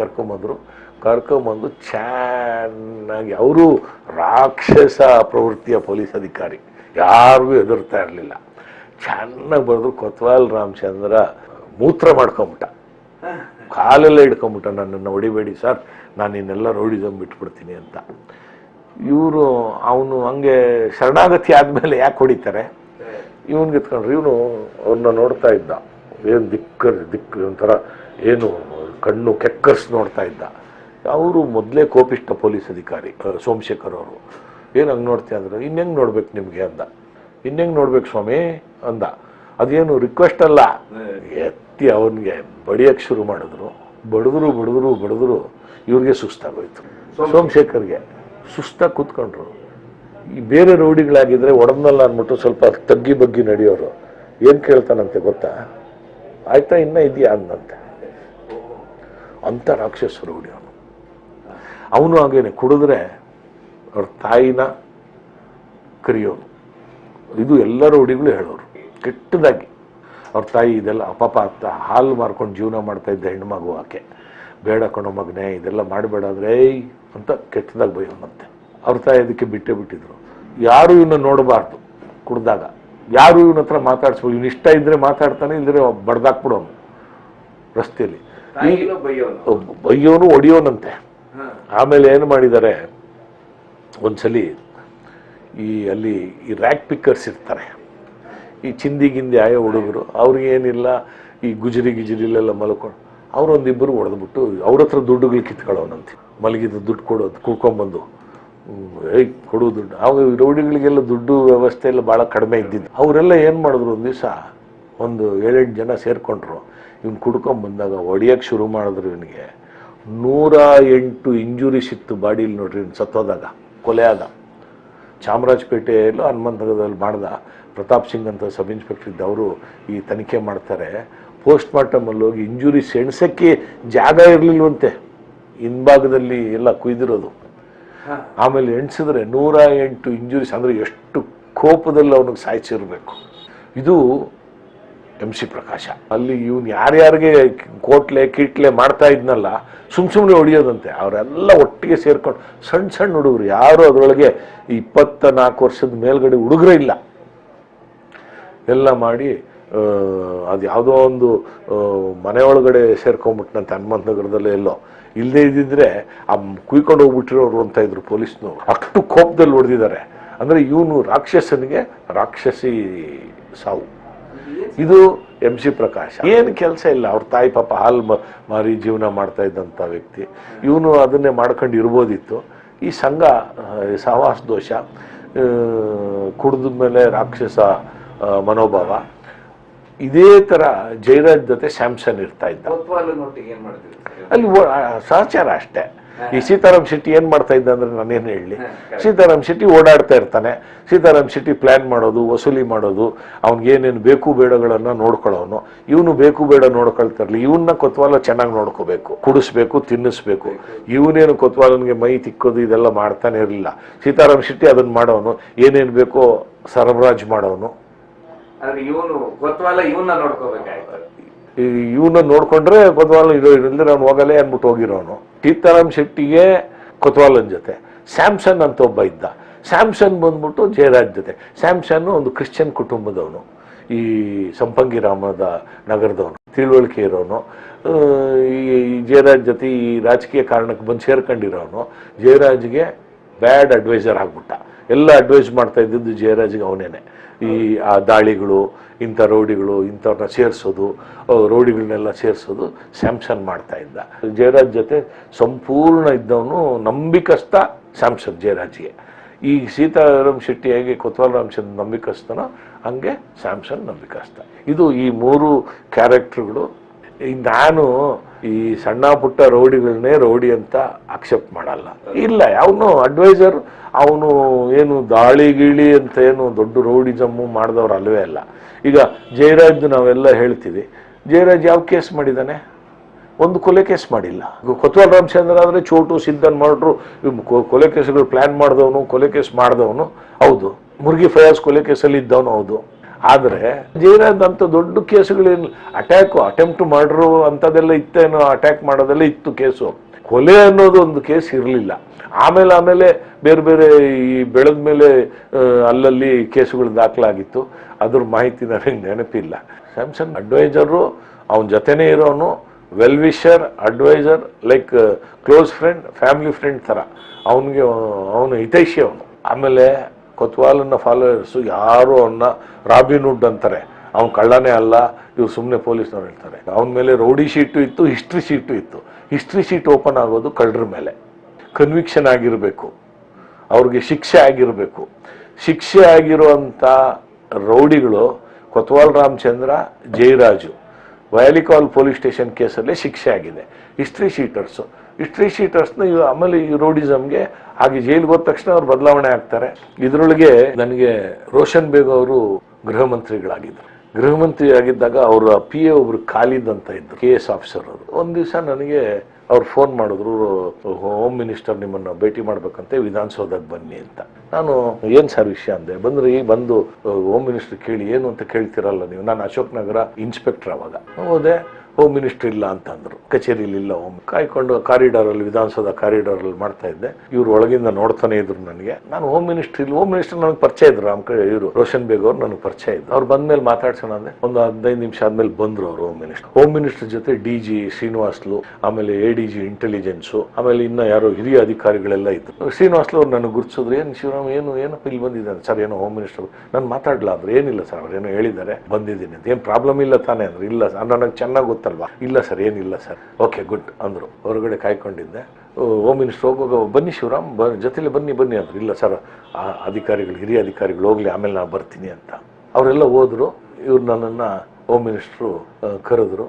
ಕರ್ಕೊಂಬಂದು ಚೆನ್ನಾಗಿ, ಅವರು ರಾಕ್ಷಸ ಪ್ರವೃತ್ತಿಯ ಪೊಲೀಸ್ ಅಧಿಕಾರಿ, ಯಾರಿಗೂ ಹೆದರ್ತಾ ಇರಲಿಲ್ಲ. ಚೆನ್ನಾಗಿ ಬರೆದ್ರು. ಕೊತ್ವಾಲ್ ರಾಮಚಂದ್ರ ಮೂತ್ರ ಮಾಡ್ಕೊಂಬಿಟ್ಟ, ಕಾಲೆಲ್ಲ ಹಿಡ್ಕೊಂಬಿಟ್ಟ. ನನ್ನನ್ನು ಹೊಡಿಬೇಡಿ ಸರ್, ನಾನು ಇನ್ನೆಲ್ಲ ರೌಡಿಸಮ್ ಬಿಟ್ಬಿಡ್ತೀನಿ ಅಂತ. ಇವರು ಅವನು ಹಂಗೆ ಶರಣಾಗತಿ ಆದಮೇಲೆ ಯಾಕೆ ಹೊಡಿತಾರೆ, ಇವನ್ಗೆ ಎತ್ಕೊಂಡ್ರು. ಇವನು ಅವ್ರನ್ನ ನೋಡ್ತಾ ಇದ್ದ, ಏನು ದಿಕ್ಕು ಒಂಥರ ಏನು ಕಣ್ಣು ಕೆಕ್ಕರ್ಸ್ ನೋಡ್ತಾ ಇದ್ದ. ಅವರು ಮೊದಲೇ ಕೋಪಿಷ್ಟ ಪೊಲೀಸ್ ಅಧಿಕಾರಿ ಸೋಮಶೇಖರ್ ಅವರು. ಏನು ಹಂಗೆ ನೋಡ್ತೀಯ ಅಂದ್ರೆ, ಇನ್ನೆಂಗೆ ನೋಡ್ಬೇಕು ನಿಮಗೆ ಅಂದ. ಇನ್ನೆಂಗೆ ನೋಡ್ಬೇಕು ಸ್ವಾಮಿ ಅಂದ. ಅದೇನು ರಿಕ್ವೆಸ್ಟ್ ಅಲ್ಲ, ಎತ್ತಿ ಅವನಿಗೆ ಬಡಿಯಕ್ಕೆ ಶುರು ಮಾಡಿದ್ರು. ಬಡಿದ್ರು ಇವ್ರಿಗೆ ಸುಸ್ತಾಗೋಯ್ತು. ಸೋಮಶೇಖರ್ಗೆ ಸುಸ್ತಾಗಿ ಕೂತ್ಕೊಂಡ್ರು. ಈ ಬೇರೆ ರೌಡಿಗಳಾಗಿದ್ರೆ ಒಡಮ್ನಲ್ಲ ಅಂದ್ಬಿಟ್ಟು ಸ್ವಲ್ಪ ತಗ್ಗಿ ಬಗ್ಗಿ ನಡೆಯೋರು. ಏನು ಕೇಳ್ತಾನಂತೆ ಗೊತ್ತಾ, ಆಯ್ತಾ ಇನ್ನೂ ಇದೆಯಾ ಅಂದಂತೆ. ಅಂಥ ರಾಕ್ಷಸ ರೌಡಿ ಅವನು ಹಾಗೇನೆ ಕುಡಿದ್ರೆ ಅವ್ರ ತಾಯಿನ ಕರಿಯೋನು. ಇದು ಎಲ್ಲ ರೌಡಿಗಳು ಹೇಳೋರು ಕೆಟ್ಟದಾಗಿ. ಅವ್ರ ತಾಯಿ ಇದೆಲ್ಲ ಪಾಪ ಹಾಲು ಮಾರ್ಕೊಂಡು ಜೀವನ ಮಾಡ್ತಾ ಇದ್ದ ಹೆಣ್ಮಗು ಆಕೆ. ಬೇಡ ಕಣೋ ಮಗನೇ, ಇದೆಲ್ಲ ಮಾಡಬೇಡ ಅಂದರೆ ಅಂತ ಕೆಟ್ಟದಾಗಿ ಬೈಯೋನಂತೆ. ಅವ್ರ ತಾಯಿ ಅದಕ್ಕೆ ಬಿಟ್ಟಿದ್ರು. ಯಾರು ಇವನ್ನ ನೋಡಬಾರ್ದು ಕುಡ್ದಾಗ, ಯಾರು ಇವನ ಹತ್ರ ಮಾತಾಡ್ಸ್ಬೋದು. ಇವನು ಇಷ್ಟ ಇದ್ರೆ ಮಾತಾಡ್ತಾನೆ, ಇಲ್ದ್ರೆ ಬಡ್ದಾಕ್ಬಿಡೋನು ರಸ್ತೆಯಲ್ಲಿ. ಬೈಯೋನು ಹೊಡಿಯೋನಂತೆ. ಆಮೇಲೆ ಏನು ಮಾಡಿದ್ದಾರೆ, ಒಂದ್ಸಲಿ ಅಲ್ಲಿ ಈ ರ್ಯಾಕ್ ಪಿಕ್ಕರ್ಸ್ ಇರ್ತಾರೆ, ಈ ಚಿಂದಿ ಆಯೋ ಹುಡುಗರು. ಅವ್ರಿಗೇನಿಲ್ಲ, ಈ ಗುಜರಿಲೆಲ್ಲ ಮಲ್ಕೊಂಡು ಅವರೊಂದಿಬ್ಬರು ಹೊಡೆದ್ಬಿಟ್ಟು ಅವ್ರ ಹತ್ರ ದುಡ್ಡುಗಳು ಕಿತ್ಕೊಳ್ಳೋನಂತೆ. ಮಲಗಿದ ದುಡ್ಡು ಕೊಡೋದು, ಕುಡ್ಕೊಂಬಂದು ಕೊಡೋ ದುಡ್ಡು. ಅವಾಗ ರೌಡಿಗಳಿಗೆಲ್ಲ ದುಡ್ಡು ವ್ಯವಸ್ಥೆ ಎಲ್ಲ ಭಾಳ ಕಡಿಮೆ ಇದ್ದಿದ್ದು. ಅವರೆಲ್ಲ ಏನು ಮಾಡಿದ್ರು, ಒಂದು ದಿವಸ ಒಂದು 7-8 ಜನ ಸೇರಿಕೊಂಡ್ರು. ಇವ್ನು ಕುಡ್ಕೊಂಬಂದಾಗ ಹೊಡಿಯೋಕ್ಕೆ ಶುರು ಮಾಡಿದ್ರು. ಇವನಿಗೆ 108 ಇಂಜುರೀಸ್ ಇತ್ತು ಬಾಡಿಲಿ ನೋಡ್ರಿ. ಇವ್ನು ಸತ್ತೋದಾಗ, ಕೊಲೆ ಆದ. ಚಾಮರಾಜಪೇಟೆಯಲ್ಲೂ ಹನುಮಂತನಗರದಲ್ಲಿ ಮಾಡ್ದ. ಪ್ರತಾಪ್ ಸಿಂಗ್ ಅಂತ ಸಬ್ ಇನ್ಸ್ಪೆಕ್ಟರ್ ಇದ್ದವರು ಈ ತನಿಖೆ ಮಾಡ್ತಾರೆ. ಪೋಸ್ಟ್ ಮಾರ್ಟಮಲ್ಲಿ ಹೋಗಿ ಇಂಜುರೀಸ್ ಎಣ್ಸಕ್ಕೆ ಜಾಗ ಇರಲಿಲ್ವಂತೆ, ಹಿಂಭಾಗದಲ್ಲಿ ಎಲ್ಲ ಕುಯ್ದಿರೋದು. ಆಮೇಲೆ ಎಣ್ಸಿದ್ರೆ 108 ಇಂಜುರೀಸ್. ಅಂದರೆ ಎಷ್ಟು ಕೋಪದಲ್ಲಿ ಅವನಿಗೆ ಸಾಯಿಸಿರ್ಬೇಕು. ಇದು MC ಪ್ರಕಾಶ. ಅಲ್ಲಿ ಇವನು ಯಾರ್ಯಾರಿಗೆ ಕೋಟ್ಲೆ ಕೀಟ್ಲೆ ಮಾಡ್ತಾ ಇದ್ನಲ್ಲ, ಸುಮ್ಮನೆ ಹೊಡಿಯೋದಂತೆ. ಅವರೆಲ್ಲ ಒಟ್ಟಿಗೆ ಸೇರ್ಕೊಂಡು ಸಣ್ಣ ಹುಡುಗರು, ಯಾರು ಅದರೊಳಗೆ 24 ವರ್ಷದ ಮೇಲ್ಗಡೆ ಹುಡುಗರೇ ಇಲ್ಲ. ಎಲ್ಲ ಮಾಡಿ ಅದು ಯಾವುದೋ ಒಂದು ಮನೆಯೊಳಗಡೆ ಸೇರ್ಕೊಂಡ್ಬಿಟ್ನಂತೆ ಹನುಮಂತ ನಗರದಲ್ಲೇ. ಎಲ್ಲೋ ಇಲ್ಲದೇ ಇದ್ದಿದ್ರೆ ಕುಯ್ಕೊಂಡು ಹೋಗ್ಬಿಟ್ಟಿರೋರು ಅಂತ ಇದ್ರು ಪೊಲೀಸ್ನವರು. ಅಷ್ಟು ಕೋಪದಲ್ಲಿ ಹೊಡೆದಿದ್ದಾರೆ. ಅಂದರೆ ಇವನು ರಾಕ್ಷಸನಿಗೆ ರಾಕ್ಷಸಿ ಸಾವು. ಇದು MC ಪ್ರಕಾಶ್. ಏನು ಕೆಲಸ ಇಲ್ಲ, ಅವ್ರ ತಾಯಿ ಪಾಪ ಹಾಲು ಮಾರಿ ಜೀವನ ಮಾಡ್ತಾ ಇದ್ದಂಥ ವ್ಯಕ್ತಿ. ಇವನು ಅದನ್ನೇ ಮಾಡ್ಕೊಂಡು ಇರ್ಬೋದಿತ್ತು. ಈ ಸಂಘ ಸಹವಾಸ ದೋಷ, ಕುಡಿದ ಮೇಲೆ ರಾಕ್ಷಸ ಮನೋಭಾವ. ಇದೇ ಥರ ಜಯರಾಜ್ ಜೊತೆ ಸ್ಯಾಮ್ಸನ್ ಇರ್ತಾ ಇದ್ದ. ಅಲ್ಲಿ ಸಹಚಾರ ಅಷ್ಟೇ. ಈ ಸೀತಾರಾಮ್ ಶೆಟ್ಟಿ ಏನ್ ಮಾಡ್ತಾ ಇದ್ದ ಅಂದ್ರೆ ನಾನೇನು ಹೇಳಿ, ಸೀತಾರಾಮ್ ಶೆಟ್ಟಿ ಓಡಾಡ್ತಾ ಇರ್ತಾನೆ. ಸೀತಾರಾಮ್ ಶೆಟ್ಟಿ ಪ್ಲಾನ್ ಮಾಡೋದು, ವಸೂಲಿ ಮಾಡೋದು, ಅವ್ನಿಗೇನೇನು ಬೇಕು ಬೇಡಗಳನ್ನ ನೋಡ್ಕೊಳ್ಳೋನು. ಇವನು ಬೇಕು ಬೇಡ ನೋಡ್ಕೊಳ್ತಾ ಇರ್ಲಿ. ಇವನ್ನ ಕೊತ್ವಾಲ ಚೆನ್ನಾಗಿ ನೋಡ್ಕೋಬೇಕು, ಕುಡಿಸ್ಬೇಕು, ತಿನ್ನಿಸ್ಬೇಕು. ಇವನೇನು ಕೊತ್ವಾಲನ್ಗೆ ಮೈ ತಿಕ್ಕೋದು ಇದೆಲ್ಲ ಮಾಡ್ತಾನೆ ಇರಲಿಲ್ಲ. ಸೀತಾರಾಮ್ ಶೆಟ್ಟಿ ಅದನ್ನ ಮಾಡೋನು, ಏನೇನು ಬೇಕೋ ಸರಬರಾಜು ಮಾಡೋನು. ಇವನ್ನ ನೋಡ್ಕೊಂಡ್ರೆ ಕೊತ್ವಾಲ್ ಇಲ್ಲದ್ರೆ ಅವ್ನು ಹೋಗಲೇ ಅಂದ್ಬಿಟ್ಟು ಹೋಗಿರೋನು. ಸೀತಾರಾಮ್ ಶೆಟ್ಟಿಗೆ ಕೊತ್ವಾಲನ್ ಜೊತೆ ಸ್ಯಾಮ್ಸನ್ ಅಂತ ಒಬ್ಬ ಇದ್ದ. ಸ್ಯಾಮ್ಸನ್ ಬಂದ್ಬಿಟ್ಟು ಜಯರಾಜ್ ಜೊತೆ. ಸ್ಯಾಮ್ಸನ್ ಒಂದು ಕ್ರಿಶ್ಚಿಯನ್ ಕುಟುಂಬದವನು, ಈ ಸಂಪಂಗಿರಾಮದ ನಗರದವನು, ತಿಳುವಳಿಕೆ ಇರೋನು. ಈ ಜಯರಾಜ್ ಜೊತೆ ಈ ರಾಜಕೀಯ ಕಾರಣಕ್ಕೆ ಬಂದು ಸೇರ್ಕೊಂಡಿರೋನು. ಜಯರಾಜ್ಗೆ ಬ್ಯಾಡ್ ಅಡ್ವೈಸರ್ ಆಗ್ಬಿಟ್ಟ. ಎಲ್ಲ ಅಡ್ವೈಸ್ ಮಾಡ್ತಾ ಇದ್ದಿದ್ದು ಜಯರಾಜ್ಗೆ ಅವನೇನೆ. ಈ ಆ ದಾಳಿಗಳು, ಇಂಥ ರೌಡಿಗಳು, ಇಂಥವ್ರನ್ನ ಸೇರಿಸೋದು, ರೌಡಿಗಳನ್ನೆಲ್ಲ ಸೇರಿಸೋದು ಸ್ಯಾಮ್ಸನ್ ಮಾಡ್ತಾ ಇದ್ದ. ಜಯರಾಜ್ ಜೊತೆ ಸಂಪೂರ್ಣ ಇದ್ದವನು, ನಂಬಿಕಸ್ಥ ಸ್ಯಾಮ್ಸನ್ ಜಯರಾಜ್ಗೆ. ಈ ಸೀತಾರಾಮ್ ಶೆಟ್ಟಿ ಹೇಗೆ ಕೊತ್ವಾಲ್ ರಾಮಚಂದ್ರ ನಂಬಿಕಸ್ಥನೋ ಹಂಗೆ ಸ್ಯಾಮ್ಸನ್ ನಂಬಿಕಸ್ಥ. ಇದು ಈ 3 ಕ್ಯಾರೆಕ್ಟರ್ಗಳು. ನಾನು ಈ ಸಣ್ಣ ಪುಟ್ಟ ರೌಡಿಗಳನ್ನೇ ರೌಡಿ ಅಂತ ಅಕ್ಸೆಪ್ಟ್ ಮಾಡಲ್ಲ. ಇಲ್ಲ, ಅವನು ಅಡ್ವೈಸರ್. ಅವನು ಏನು ದಾಳಿ ಗೀಳಿ ಅಂತ ಏನು ದೊಡ್ಡ ರೌಡಿಸಮ್ಮು ಮಾಡಿದವ್ರು ಅಲ್ವೇ ಅಲ್ಲ. ಈಗ ಜಯರಾಜ್ ನಾವೆಲ್ಲ ಹೇಳ್ತೀವಿ, ಜಯರಾಜ್ ಯಾವ ಕೇಸ್ ಮಾಡಿದ್ದಾನೆ? ಒಂದು ಕೊಲೆ ಕೇಸ್ ಮಾಡಿಲ್ಲ. ಕೊತ್ವಾಲ್ ರಾಮಚಂದ್ರ ಆದರೆ ಚೋಟು ಸಿದ್ದನ್ ಮಾಡ್ರು, ಕೊಲೆ ಕೇಸ್ಗಳು ಪ್ಲಾನ್ ಮಾಡಿದವನು, ಕೊಲೆ ಕೇಸ್ ಮಾಡಿದವನು ಹೌದು. ಮುರ್ಗಿ ಫಯಾಜ್ ಕೊಲೆ ಕೇಸಲ್ಲಿ ಇದ್ದವನು ಹೌದು. ಆದರೆ ಜಯರಾಜ್ ಅಂತ ದೊಡ್ಡ ಕೇಸುಗಳೇನು, ಅಟೆಂಪ್ಟ್ ಮಾಡ್ರು ಅಂಥದ್ದೆಲ್ಲ ಇತ್ತೇನೋ, ಅಟ್ಯಾಕ್ ಮಾಡೋದೆಲ್ಲ ಇತ್ತು ಕೇಸು. ಕೊಲೆ ಅನ್ನೋದು ಒಂದು ಕೇಸ್ ಇರಲಿಲ್ಲ. ಆಮೇಲೆ ಬೇರೆ ಬೇರೆ ಈ ಬೆಳೆದ ಮೇಲೆ ಅಲ್ಲಲ್ಲಿ ಕೇಸುಗಳು ದಾಖಲಾಗಿತ್ತು. ಅದ್ರ ಮಾಹಿತಿ ನನಗೆ ನೆನಪಿಲ್ಲ. ಸ್ಯಾಮ್ಸನ್ ಅಡ್ವೈಸರು, ಅವನ ಜೊತೆನೇ ಇರೋನು, well wisher, adviser, like close friend, family friend ಥರ. ಅವನು ಹಿತೈಷಿ ಅವನು. ಆಮೇಲೆ ಕೊತ್ವಾಲನ್ನ ಫಾಲೋವರ್ಸು ಯಾರು ಅವನ್ನ ರಾಬಿನ್ಹುಡ್ ಅಂತಾರೆ. ಅವ್ನು ಕಳ್ಳನೇ ಅಲ್ಲ, ಇವ್ರು ಸುಮ್ಮನೆ ಪೊಲೀಸ್ನವ್ರು ಹೇಳ್ತಾರೆ. ಅವನ ಮೇಲೆ ರೌಡಿ ಶೀಟು ಇತ್ತು, ಹಿಸ್ಟ್ರಿ ಶೀಟು ಇತ್ತು. ಹಿಸ್ಟ್ರಿ ಶೀಟ್ ಓಪನ್ ಆಗೋದು ಕಳ್ಳರ ಮೇಲೆ. ಕನ್ವಿಕ್ಷನ್ ಆಗಿರಬೇಕು, ಅವ್ರಿಗೆ ಶಿಕ್ಷೆ ಆಗಿರಬೇಕು. ಶಿಕ್ಷೆ ಆಗಿರುವಂಥ ರೌಡಿಗಳು ಕೊತ್ವಾಲ್ ರಾಮಚಂದ್ರ, ಜಯರಾಜು, ವಯಾಲಿಕಾಲ್ ಪೊಲೀಸ್ ಸ್ಟೇಷನ್ ಕೇಸಲ್ಲೇ ಶಿಕ್ಷೆ ಆಗಿದೆ. ಹಿಸ್ಟ್ರಿ ಶೀಟರ್ಸ್ನ ಆಮೇಲೆ ಈ ರೌಡಿಸಮ್ಗೆ ಹಾಗೆ ಜೈಲಿಗೆ ಹೋದ ತಕ್ಷಣ ಅವ್ರು ಬದಲಾವಣೆ ಆಗ್ತಾರೆ. ಇದರೊಳಗೆ ನನಗೆ ರೋಷನ್ ಬೇಗ್ ಅವರು ಗೃಹ ಮಂತ್ರಿಗಳಾಗಿದ್ದರು. ಗೃಹ ಮಂತ್ರಿ ಆಗಿದ್ದಾಗ ಅವರ PA ಒಬ್ರು ಖಾಲಿದ್ ಅಂತ ಇದ್ರು, KS ಆಫೀಸರ್ ಅವರು. ಒಂದು ದಿವಸ ನನಗೆ ಅವ್ರು ಫೋನ್ ಮಾಡಿದ್ರು, ಹೋಮ್ ಮಿನಿಸ್ಟರ್ ನಿಮ್ಮನ್ನು ಭೇಟಿ ಮಾಡ್ಬೇಕಂತೆ, ವಿಧಾನಸೌಧಕ್ಕೆ ಬನ್ನಿ ಅಂತ. ನಾನು ಏನು ಸರ್ ವಿಷಯ ಅಂದೆ. ಬಂದು ಹೋಮ್ ಮಿನಿಸ್ಟರ್ ಕೇಳಿ, ಏನು ಅಂತ ಕೇಳ್ತಿರಲ್ಲ ನೀವು. ನಾನು ಅಶೋಕ್ ನಗರ ಇನ್ಸ್ಪೆಕ್ಟರ್ ಅವಾಗ. ಹೋದೆ, ಹೋಮ್ ಮಿನಿಸ್ಟರ್ ಇಲ್ಲ ಅಂತಂದ್ರು. ಕಚೇರಿಲಿ ಇಲ್ಲ. ಕಾಯ್ಕೊಂಡು ಕಾರಿಡಾರಲ್ಲಿ, ವಿಧಾನಸೌಧ ಕಾರಿಡಾರಲ್ಲಿ ಮಾಡ್ತಾ ಇದ್ದೆ. ಇವ್ರು ಒಳಗಿಂದ ನೋಡ್ತಾನೆ ಇದ್ರು ನನಗೆ. ನಾನು ಹೋಮ್ ಮಿನಿಸ್ಟರ್ ನನಗೆ ಪರಿಚಯ ಇದ್ರು. ಇವರು ರೋಷನ್ ಬೇಗ್ ಅವ್ರು ನನಗೆ ಪರಿಚಯ ಇದ್ರು. ಅವ್ರು ಬಂದ್ಮೇಲೆ ಮಾತಾಡ್ಸೋಣ ಅಂದೆ. ಒಂದು 15 ನಿಮಿಷ ಆದ್ಮೇಲೆ ಬಂದ್ರು ಅವರು ಹೋಮ್ ಮಿನಿಸ್ಟರ್ ಜೊತೆ DG ಶ್ರೀನಿವಾಸ್ಲು, ಆಮೇಲೆ ADG ಇಂಟೆಲಿಜೆನ್ಸು, ಆಮೇಲೆ ಇನ್ನ ಯಾರೋ ಹಿರಿಯ ಅಧಿಕಾರಿಗಳೆಲ್ಲ ಇದ್ರು. ಶ್ರೀನಿವಾಸ್ಲು ಅವ್ರು ನನಗೆ ಗುರ್ತಿಸಿದ್ರು. ಏನು ಶಿವರಾಮ್, ಏನಪ್ಪ ಇಲ್ಲಿ ಬಂದಿದ್ದಾನೆ ಸರ್? ಏನೋ ಹೋಮ್ ಮಿನಿಸ್ಟರ್. ನಾನು ಮಾತಾಡ್ಲಾ ಅಂದ್ರೆ, ಏನಿಲ್ಲ ಸರ್, ಅವ್ರೇನೋ ಹೇಳಿದ್ದಾರೆ, ಬಂದಿದ್ದೀನಿ ಅಂತ. ಏನು ಪ್ರಾಬ್ಲಮ್ ಇಲ್ಲ ತಾನೇ ಅಂದ್ರೆ, ಇಲ್ಲ ಸರ್, ನನಗೆ ಚೆನ್ನಾಗಿ ಗೊತ್ತಲ್ವಾ. ಇಲ್ಲ ಸರ್, ಏನಿಲ್ಲ ಸರ್. ಓಕೆ ಗುಡ್ ಅಂದರು. ಹೊರಗಡೆ ಕಾಯ್ಕೊಂಡಿದ್ದೆ. ಹೋಮ್ ಮಿನಿಸ್ಟರ್ ಹೋಗುವಾಗ, ಬನ್ನಿ ಶಿವರಾಮ್, ಜೊತೆಲಿ ಬನ್ನಿ ಅಂದ್ರು. ಇಲ್ಲ ಸರ್, ಆ ಅಧಿಕಾರಿಗಳು, ಹಿರಿಯ ಅಧಿಕಾರಿಗಳು ಹೋಗ್ಲಿ, ಆಮೇಲೆ ನಾನು ಬರ್ತೀನಿ ಅಂತ. ಅವರೆಲ್ಲ ಹೋದ್ರು. ಇವ್ರು ನನ್ನನ್ನು ಹೋಮ್ ಮಿನಿಸ್ಟ್ರು ಕರೆದ್ರು.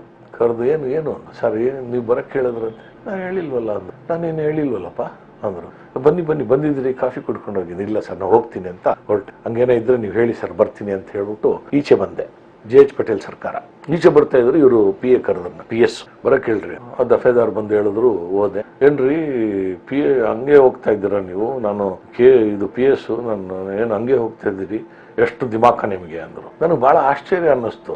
ಏನು ಸರ್, ಏನು ನೀವು ಬರಕ್ಕೆ ಹೇಳಿದ್ರು ಅಂತ. ನಾನು ಹೇಳಿಲ್ವಲ್ಲ ಅಂದ್ರು. ನಾನೇನು ಹೇಳಿಲ್ವಲ್ಲಪ್ಪ ಅಂದರು. ಬನ್ನಿ ಬಂದಿದ್ರಿ, ಕಾಫಿ ಕುಡ್ಕೊಂಡು ಹೋಗಿದ್ದು. ಇಲ್ಲ ಸರ್, ನಾನು ಹೋಗ್ತೀನಿ ಅಂತ ಹೊರಟೆ. ಹಂಗೇನೋ ಇದ್ರೆ ನೀವು ಹೇಳಿ ಸರ್, ಬರ್ತೀನಿ ಅಂತ ಹೇಳ್ಬಿಟ್ಟು ಈಚೆ ಬಂದೆ. JH ಪಟೇಲ್ ಸರ್ಕಾರ ಈಚೆ ಬರ್ತಾ ಇದ್ರು. ಇವರು PA ಕರೆದ್ರು, PS ಬರಕ್ ಹೇಳ್ರಿ. ದಫೇದಾರ್ ಬಂದು ಹೇಳಿದ್ರು. ಹೋದೆ. ಏನ್ರಿ PA ಹಂಗೆ ಹೋಗ್ತಾ ಇದ್ದೀರಾ ನೀವು? ನಾನು ಇದು PS, ನಾನು ಏನು ಹಂಗೆ ಹೋಗ್ತಾ ಇದ್ದೀರಿ, ಎಷ್ಟು ದಿಮಾಕ ನಿಮಗೆ ಅಂದರು. ನನಗೆ ಭಾಳ ಆಶ್ಚರ್ಯ ಅನ್ನಿಸ್ತು.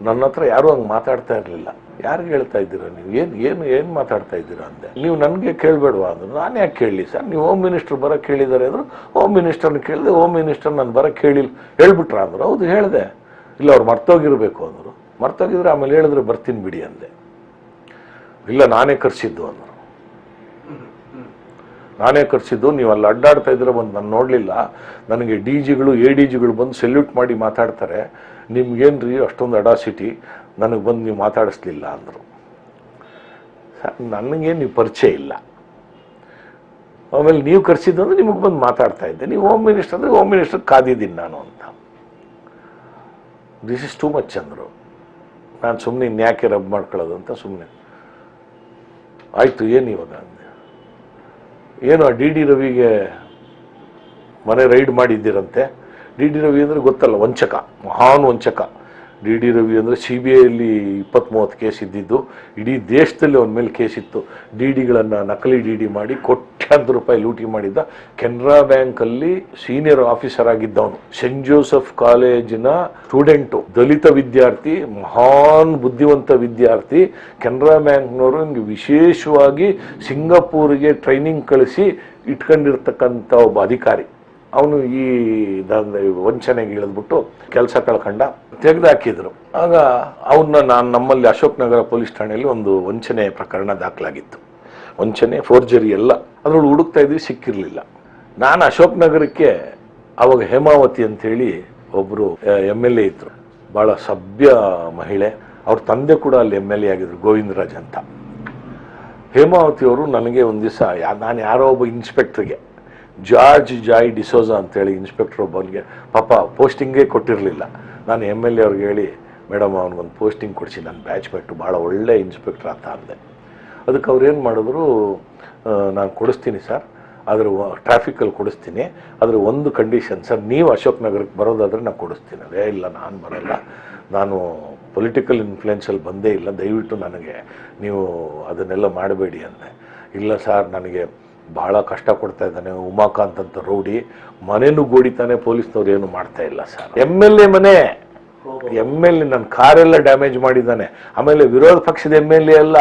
ನನ್ನ ಹತ್ರ ಯಾರು ಹಂಗೆ ಮಾತಾಡ್ತಾ ಇರಲಿಲ್ಲ. ಯಾರಿಗೆ ಹೇಳ್ತಾ ಇದ್ದೀರಾ ನೀವು? ಏನು ಮಾತಾಡ್ತಾ ಇದ್ದೀರಾ ಅಂದೆ. ನೀವು ನನಗೆ ಕೇಳಬೇಡವಾ ಅಂದರು. ನಾನು ಯಾಕೆ ಕೇಳಲಿ ಸರ್? ನೀವು ಹೋಮ್ ಮಿನಿಸ್ಟರ್ ಬರಕ್ಕೆ ಹೇಳಿದ್ದಾರೆ ಅಂದರು. ಹೋಮ್ ಮಿನಿಸ್ಟರ್ನ ಕೇಳಿದೆ. ಹೋಮ್ ಮಿನಿಸ್ಟರ್ ನಾನು ಬರಕ್ಕೆ ಹೇಳ್ಬಿಟ್ರ ಅಂದರು. ಹೌದು ಹೇಳಿದೆ. ಇಲ್ಲ, ಅವ್ರು ಮರ್ತೋಗಿರ್ಬೇಕು ಅಂದರು. ಮರ್ತೋಗಿದ್ರೆ ಆಮೇಲೆ ಹೇಳಿದ್ರೆ ಬರ್ತೀನಿ ಬಿಡಿ ಅಂದೆ. ಇಲ್ಲ, ನಾನೇ ಕರೆಸಿದ್ದು ಅಂದರು. ನಾನೇ ಕರೆಸಿದ್ದು, ನೀವು ಅಲ್ಲಿ ಅಡ್ಡಾಡ್ತಾ ಇದ್ರೆ ಬಂದು ನಾನು ನೋಡಲಿಲ್ಲ, ನನಗೆ ಡಿ ಜಿಗಳು ಎ ಡಿ ಜಿಗಳು ಬಂದು ಸೆಲ್ಯೂಟ್ ಮಾಡಿ ಮಾತಾಡ್ತಾರೆ, ನಿಮ್ಗೇನು ರೀ ಅಷ್ಟೊಂದು ಅಡಾಸಿಟಿ, ನನಗೆ ಬಂದು ನೀವು ಮಾತಾಡಿಸ್ಲಿಲ್ಲ ಅಂದರು. ನನಗೇನು ನೀವು ಪರಿಚಯ ಇಲ್ಲ, ಆಮೇಲೆ ನೀವು ಕರೆಸಿದ್ದು ಅಂದರೆ ನಿಮಗೆ ಬಂದು ಮಾತಾಡ್ತಾ ಇದ್ದೆ, ನೀವು ಹೋಮ್ ಮಿನಿಸ್ಟರ್ ಅಂದರೆ ಹೋಮ್ ಮಿನಿಸ್ಟರ್ ಕಾದಿದ್ದೀನಿ ನಾನು ಅಂತ. ದಿಸ್ ಇಸ್ ಟೂ ಮಚ್ ಅಂದರು. ನಾನು ಸುಮ್ಮನೆ ಇನ್ಯಾಕೆ ರಬ್ ಮಾಡ್ಕೊಳ್ಳೋದು ಅಂತ ಸುಮ್ಮನೆ ಆಯಿತು. ಏನು ಇವಾಗ ಅಂದೆ, ಏನು ಡಿ ಡಿ ರವಿಗೆ ಮನೆ ರೈಡ್ ಮಾಡಿದ್ದೀರಂತೆ. ಡಿ ಡಿ ರವಿ ಅಂದರೆ ಗೊತ್ತಲ್ಲ, ವಂಚಕ, ಮಹಾನ್ ವಂಚಕ. ಡಿ ಡಿ ರವಿ ಅಂದರೆ ಸಿ ಬಿ ಐಯಲ್ಲಿ 20-30 ಕೇಸ್ ಇದ್ದಿದ್ದು, ಇಡೀ ದೇಶದಲ್ಲಿ ಅವನ ಮೇಲೆ ಕೇಸ್ ಇತ್ತು. ಡಿ ಡಿಗಳನ್ನು ನಕಲಿ ಡಿ ಡಿ ಮಾಡಿ ಕೋಟ್ಯಾಂತರ ರೂಪಾಯಿ ಲೂಟಿ ಮಾಡಿದ್ದ. ಕೆನರಾ ಬ್ಯಾಂಕಲ್ಲಿ ಸೀನಿಯರ್ ಆಫೀಸರ್ ಆಗಿದ್ದವನು. ಸೆಂಟ್ ಜೋಸೆಫ್ ಕಾಲೇಜಿನ ಸ್ಟೂಡೆಂಟು, ದಲಿತ ವಿದ್ಯಾರ್ಥಿ, ಮಹಾನ್ ಬುದ್ಧಿವಂತ ವಿದ್ಯಾರ್ಥಿ. ಕೆನರಾ ಬ್ಯಾಂಕ್ನವರು ಹಿಂಗೆ ವಿಶೇಷವಾಗಿ ಸಿಂಗಾಪುರಿಗೆ ಟ್ರೈನಿಂಗ್ ಕಳಿಸಿ ಇಟ್ಕೊಂಡಿರ್ತಕ್ಕಂಥ ಒಬ್ಬ ಅಧಿಕಾರಿ. ಅವನು ಈ ವಂಚನೆಗೆ ಇಳಿದ್ಬಿಟ್ಟು ಕೆಲಸ ಕಳ್ಕೊಂಡ, ತೆಗೆದುಹಾಕಿದ್ರು. ಆಗ ಅವನ್ನ ನಮ್ಮಲ್ಲಿ ಅಶೋಕ್ ನಗರ ಪೊಲೀಸ್ ಠಾಣೆಯಲ್ಲಿ ಒಂದು ವಂಚನೆ ಪ್ರಕರಣ ದಾಖಲಾಗಿತ್ತು. ವಂಚನೆ, ಫೋರ್ಜರಿ ಎಲ್ಲ ಅದರೊಳಗೆ ಹುಡುಕ್ತಾ ಇದ್ವಿ, ಸಿಕ್ಕಿರಲಿಲ್ಲ. ನಾನು ಅಶೋಕ್ ನಗರಕ್ಕೆ ಅವಾಗ ಹೇಮಾವತಿ ಅಂತೇಳಿ ಒಬ್ಬರು MLA ಇದ್ರು, ಭಾಳ ಸಭ್ಯ ಮಹಿಳೆ. ಅವ್ರ ತಂದೆ ಕೂಡ ಅಲ್ಲಿ MLA ಆಗಿದ್ರು, ಗೋವಿಂದರಾಜ್ ಅಂತ. ಹೇಮಾವತಿಯವರು ನನಗೆ ಒಂದು ದಿವಸ ನಾನು ಯಾರೋ ಒಬ್ಬ ಇನ್ಸ್ಪೆಕ್ಟ್ರಿಗೆ, ಜಾರ್ಜ್ ಜಾಯ್ ಡಿಸೋಜಾ ಅಂತೇಳಿ ಇನ್ಸ್ಪೆಕ್ಟರ್ ಒಬ್ಬನಿಗೆ ಪಾಪ ಪೋಸ್ಟಿಂಗೇ ಕೊಟ್ಟಿರಲಿಲ್ಲ. ನಾನು MLA ಅವ್ರಿಗೆ ಹೇಳಿ, ಮೇಡಮ್ ಅವ್ನಿಗೊಂದು ಪೋಸ್ಟಿಂಗ್ ಕೊಡಿಸಿ, ನನ್ನ ಬ್ಯಾಚ್ಮೆಟ್ಟು ಭಾಳ ಒಳ್ಳೆ ಇನ್ಸ್ಪೆಕ್ಟರ್ ಅಂತ ಅಂದೆ. ಅದಕ್ಕೆ ಅವ್ರು ಏನು ಮಾಡಿದ್ರು, ನಾನು ಕೊಡಿಸ್ತೀನಿ ಸರ್, ಅದ್ರ ಟ್ರಾಫಿಕಲ್ಲಿ ಕೊಡಿಸ್ತೀನಿ, ಅದರ ಒಂದು ಕಂಡೀಷನ್ ಸರ್, ನೀವು ಅಶೋಕ್ ನಗರಕ್ಕೆ ಬರೋದಾದರೆ ನಾನು ಕೊಡಿಸ್ತೀನಿ. ಅದೇ ಇಲ್ಲ, ನಾನು ಬರೋಲ್ಲ, ನಾನು ಪೊಲಿಟಿಕಲ್ ಇನ್ಫ್ಲುಯೆನ್ಸಲ್ಲಿ ಬಂದೇ ಇಲ್ಲ, ದಯವಿಟ್ಟು ನನಗೆ ನೀವು ಅದನ್ನೆಲ್ಲ ಮಾಡಬೇಡಿ ಅಂದೆ. ಇಲ್ಲ ಸರ್, ನನಗೆ ಭಾಳ ಕಷ್ಟ ಕೊಡ್ತಾ ಇದ್ದಾನೆ, ಉಮಾಕಾಂತ್ ಅಂತ ರೌಡಿ, ಮನೆನೂ ಗೋಡಿತಾನೆ, ಪೊಲೀಸ್ನವ್ರು ಏನು ಮಾಡ್ತಾ ಇಲ್ಲ ಸರ್. MLA ಮನೆ, MLA ನನ್ನ ಕಾರೆಲ್ಲ ಡ್ಯಾಮೇಜ್ ಮಾಡಿದ್ದಾನೆ. ಆಮೇಲೆ ವಿರೋಧ ಪಕ್ಷದ MLA ಅಲ್ಲ,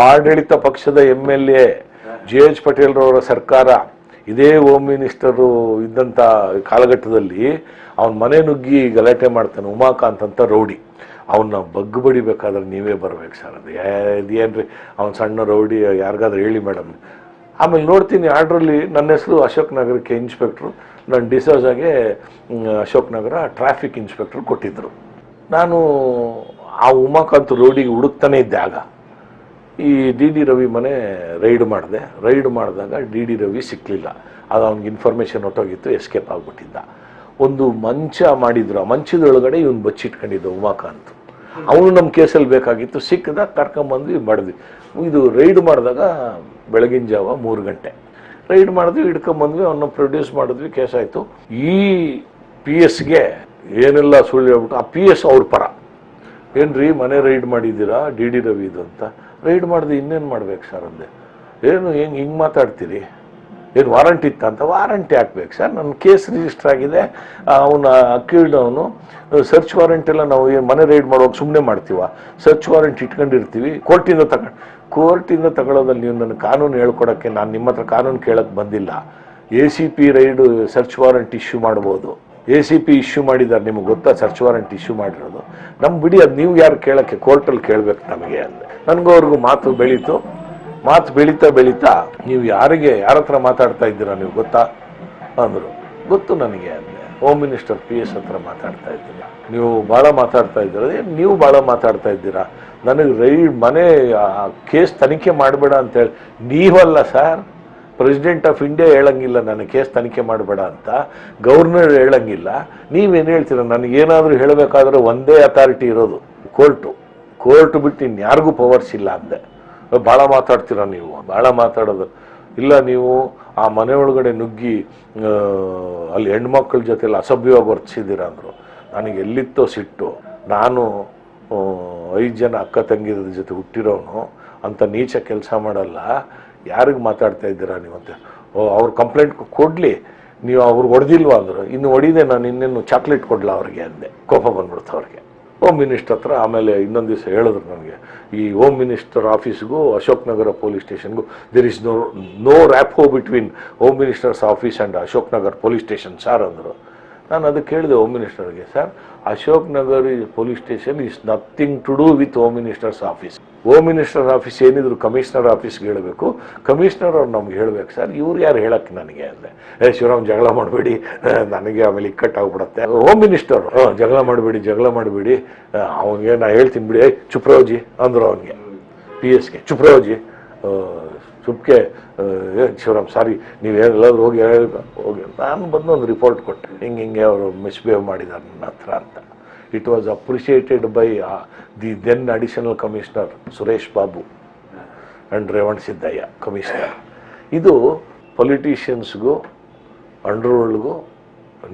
ಆಡಳಿತ ಪಕ್ಷದ MLA, JH ಪಟೇಲ್ರವರ ಸರ್ಕಾರ, ಇದೇ ಹೋಮ್ ಮಿನಿಸ್ಟರು ಇದ್ದಂಥ ಕಾಲಘಟ್ಟದಲ್ಲಿ ಅವನ ಮನೆ ನುಗ್ಗಿ ಗಲಾಟೆ ಮಾಡ್ತಾನೆ ಉಮಾಕಾಂತ್ ಅಂತ ರೌಡಿ. ಅವನ್ನ ಬಗ್ಗು ಬಡಿಬೇಕಾದ್ರೆ ನೀವೇ ಬರ್ಬೇಕು ಸರ್. ಅದೇನ್ರಿ ಅವ್ನು ಸಣ್ಣ ರೌಡಿ, ಯಾರಿಗಾದ್ರೂ ಹೇಳಿ ಮೇಡಮ್. ಆಮೇಲೆ ನೋಡ್ತೀನಿ ಆರ್ಡ್ರಲ್ಲಿ ನನ್ನ ಹೆಸರು ಅಶೋಕ್ ನಗರಕ್ಕೆ ಇನ್ಸ್ಪೆಕ್ಟ್ರು, ನಾನು ಡಿಸೋಜಾಗೆ ಅಶೋಕ್ ನಗರ ಟ್ರಾಫಿಕ್ ಇನ್ಸ್ಪೆಕ್ಟ್ರು ಕೊಟ್ಟಿದ್ದರು. ನಾನು ಆ ಉಮಾಕಾಂತ್ ರೋಡಿಗೆ ಹುಡುಕ್ತಾನೆ ಇದ್ದೆ. ಆಗ ಈ ಡಿ ಡಿ ರವಿ ಮನೆ ರೈಡ್ ಮಾಡಿದೆ. ರೈಡ್ ಮಾಡಿದಾಗ ಡಿ ಡಿ ರವಿ ಸಿಕ್ಕಲಿಲ್ಲ. ಅದು ಅವ್ನಿಗೆ ಇನ್ಫಾರ್ಮೇಷನ್ ಹೊಟ್ಟೋಗಿತ್ತು, ಎಸ್ಕೇಪ್ ಆಗಿಬಿಟ್ಟಿದ್ದ. ಒಂದು ಮಂಚ ಮಾಡಿದ್ರು, ಆ ಮಂಚದೊಳಗಡೆ ಇವನು ಬಚ್ಚಿಟ್ಕೊಂಡಿದ್ದ ಉಮಾಕಾಂತ್. ಅವನು ನಮ್ಮ ಕೇಸಲ್ಲಿ ಬೇಕಾಗಿತ್ತು, ಸಿಕ್ಕದಾಗ ಕರ್ಕೊಂಬಂದ್ವಿ, ಮಾಡಿದ್ವಿ. ಇದು ರೈಡ್ ಮಾಡಿದಾಗ ಬೆಳಗಿನ ಜಾವ 3 ಗಂಟೆ ರೈಡ್ ಮಾಡಿದ್ವಿ, ಹಿಡ್ಕೊಂಬಂದ್ವಿ, ಅವನ್ನ ಪ್ರೊಡ್ಯೂಸ್ ಮಾಡಿದ್ವಿ, ಕೇಸ್ ಆಯಿತು. ಈ PS-ಗೆ ಏನೆಲ್ಲ ಸುಳ್ಳು ಹೇಳ್ಬಿಟ್ಟು, ಆ PS ಅವ್ರ ಪರ, ಏನ್ರಿ ಮನೆ ರೈಡ್ ಮಾಡಿದ್ದೀರಾ ಡಿ ಡಿ ರವಿ ಇದು ಅಂತ. ರೈಡ್ ಮಾಡಿದೆ, ಇನ್ನೇನು ಮಾಡ್ಬೇಕು ಸರ್ ಅಂದೆ. ಏನು ಹಿಂಗೆ ಮಾತಾಡ್ತೀರಿ, ಏನು ವಾರಂಟ್ ಇತ್ತ ಅಂತ. ವಾರಂಟಿ ಹಾಕ್ಬೇಕು ಸರ್, ನನ್ನ ಕೇಸ್ ರಿಜಿಸ್ಟರ್ ಆಗಿದೆ, ಅವನ ಅಕ್ಯೂಲ್ಡ್ ಅವನು, ಸರ್ಚ್ ವಾರೆಂಟ್ ಎಲ್ಲ ನಾವು ಏನು ಮನೆ ರೈಡ್ ಮಾಡುವಾಗ ಸುಮ್ಮನೆ ಮಾಡ್ತೀವ, ಸರ್ಚ್ ವಾರೆಂಟ್ ಇಟ್ಕೊಂಡಿರ್ತೀವಿ, ಕೋರ್ಟಿಂದ ತಗೊಳ್ಳೋದಲ್ಲಿ ನೀವು ನನ್ನ ಕಾನೂನು ಹೇಳ್ಕೊಡೋಕ್ಕೆ ನಾನು ನಿಮ್ಮ ಹತ್ರ ಕಾನೂನು ಕೇಳಕ್ಕೆ ಬಂದಿಲ್ಲ. ACP raid search warrant issue ಮಾಡ್ಬೋದು, ACP ಇಶ್ಯೂ ಮಾಡಿದ್ದಾರೆ, ನಿಮಗೆ ಗೊತ್ತಾ ಸರ್ಚ್ ವಾರೆಂಟ್ ಇಶ್ಯೂ ಮಾಡಿರೋದು. ನಮ್ಮ ಬಿಡಿ, ಅದು ನೀವು ಯಾರು ಕೇಳೋಕ್ಕೆ, ಕೋರ್ಟಲ್ಲಿ ಕೇಳಬೇಕು ನಮಗೆ ಅಂದೆ. ನನಗೂ ಮಾತು ಬೆಳೀತು. ಮಾತು ಬೆಳೀತಾ ನೀವು ಯಾರ ಹತ್ರ ಮಾತಾಡ್ತಾ ಇದ್ದೀರಾ ನೀವು ಗೊತ್ತಾ ಅಂದರು. ಗೊತ್ತು ನನಗೆ ಅಂದೆ. ಹೋಮ್ ಮಿನಿಸ್ಟರ್ PS ಹತ್ರ ಮಾತಾಡ್ತಾ ಇದ್ದೀರಾ, ನೀವು ಭಾಳ ಮಾತಾಡ್ತಾ ಇದ್ದೀರ. ನೀವು ಭಾಳ ಮಾತಾಡ್ತಾ ಇದ್ದೀರಾ, ನನಗೆ ರೈಡ್ ಮನೆ ಕೇಸ್ ತನಿಖೆ ಮಾಡಬೇಡ ಅಂತೇಳಿ. ನೀವಲ್ಲ ಸರ್, ಪ್ರೆಸಿಡೆಂಟ್ ಆಫ್ ಇಂಡಿಯಾ ಹೇಳಂಗಿಲ್ಲ ನನಗೆ ಕೇಸ್ ತನಿಖೆ ಮಾಡಬೇಡ ಅಂತ, ಗವರ್ನರ್ ಹೇಳಂಗಿಲ್ಲ. ನೀವೇನು ಹೇಳ್ತೀರ? ನನಗೇನಾದರೂ ಹೇಳಬೇಕಾದ್ರೆ ಒಂದೇ ಅಥಾರಿಟಿ ಇರೋದು, ಕೋರ್ಟು ಬಿಟ್ಟು ಇನ್ಯಾರಿಗೂ ಪವರ್ಸ್ ಇಲ್ಲ ಅಂದೆ. ಭಾಳ ಮಾತಾಡ್ತೀರ ನೀವು, ಭಾಳ ಮಾತಾಡೋದು ಇಲ್ಲ. ನೀವು ಆ ಮನೆ ಒಳಗಡೆ ನುಗ್ಗಿ ಅಲ್ಲಿ ಹೆಣ್ಮಕ್ಳ ಜೊತೆಲ್ಲ ಅಸಭ್ಯವಾಗಿ ವರ್ತಿಸಿದ್ದೀರ ಅಂದರು. ನನಗೆ ಎಲ್ಲಿತ್ತೋ ಸಿಟ್ಟು. ನಾನು 5 ಜನ ಅಕ್ಕ ತಂಗಿರ ಜೊತೆ ಹುಟ್ಟಿರೋನು, ಅಂಥ ನೀಚ ಕೆಲಸ ಮಾಡಲ್ಲ. ಯಾರಿಗೆ ಮಾತಾಡ್ತಾ ಇದ್ದೀರಾ ನೀವು ಅಂತ. ಅವ್ರು ಕಂಪ್ಲೇಂಟ್ ಕೊಡಲಿ, ನೀವು ಅವ್ರಿಗೆ ಹೊಡೆದಿಲ್ವಾ ಅಂದರು. ಇನ್ನು ಹೊಡಿದೆ, ನಾನು ಇನ್ನೇನು ಚಾಕ್ಲೇಟ್ ಕೊಡಲ ಅವ್ರಿಗೆ ಅಂದೆ. ಕೋಪ ಬಂದ್ಬಿಡ್ತು ಅವ್ರಿಗೆ. ಹೋಮ್ ಮಿನಿಸ್ಟರ್ ಹತ್ರ ಆಮೇಲೆ ಇನ್ನೊಂದು ದಿವಸ ಹೇಳಿದ್ರು ನನಗೆ, ಈ ಹೋಮ್ ಮಿನಿಸ್ಟರ್ ಆಫೀಸ್ಗೂ ಅಶೋಕ್ ನಗರ ಪೊಲೀಸ್ ಸ್ಟೇಷನ್ಗೂ there is no rapport between home minister's office and Ashok Nagar police station sir ಅಂದರು. ನಾನು ಅದಕ್ಕೆ ಹೇಳಿದೆ ಹೋಮ್ ಮಿನಿಸ್ಟರ್ಗೆ, sir Ashok Nagar police station is nothing to do with home minister's office. Home minister office ಏನಿದ್ರು ಕಮಿಷನರ್ ಆಫೀಸ್ಗೆ ಹೇಳಬೇಕು, ಕಮಿಷನರ್ ಅವ್ರು ನಮ್ಗೆ ಹೇಳ್ಬೇಕು ಸರ್, ಇವ್ರು ಯಾರು ಹೇಳಕ್ಕೆ ನನಗೆ ಅಂದರೆ, ಶಿವರಾಮ್ ಜಗಳ ಮಾಡಬೇಡಿ ನನಗೆ ಆಮೇಲೆ ಇಕ್ಕಟ್ಟಾಗ್ಬಿಡತ್ತೆ. ಹೋಮ್ ಮಿನಿಸ್ಟರ್ ಜಗಳ ಮಾಡಬೇಡಿ ಅವನಿಗೆ ನಾ ಹೇಳ್ತೀನಿ ಬಿಡಿ, ಚುಪ್ರವಜಿ ಅಂದರು ಅವನಿಗೆ PS ಗೆ, ಚುಪ್ರವಜಿ ಚುಪ್ಕೆ ಶಿವರಾಮ್ ಸಾರಿ ನೀವೇನೆಲ್ಲಾದ್ರೂ ಹೋಗಿ ನಾನು ಬಂದು ಒಂದು ರಿಪೋರ್ಟ್ ಕೊಟ್ಟೆ, ಹಿಂಗೆ ಅವರು ಮಿಸ್ಬಿಹೇವ್ ಮಾಡಿದ್ದಾರೆ ನನ್ನ ಹತ್ರ ಅಂತ. It was appreciated by the then additional commissioner Suresh Babu and Revan Siddaiah commissioner. ಇದು ಪೊಲಿಟಿಷಿಯನ್ಸ್ಗೂ ಅಂಡರ್ವರ್ಲ್ಡ್ಗೂ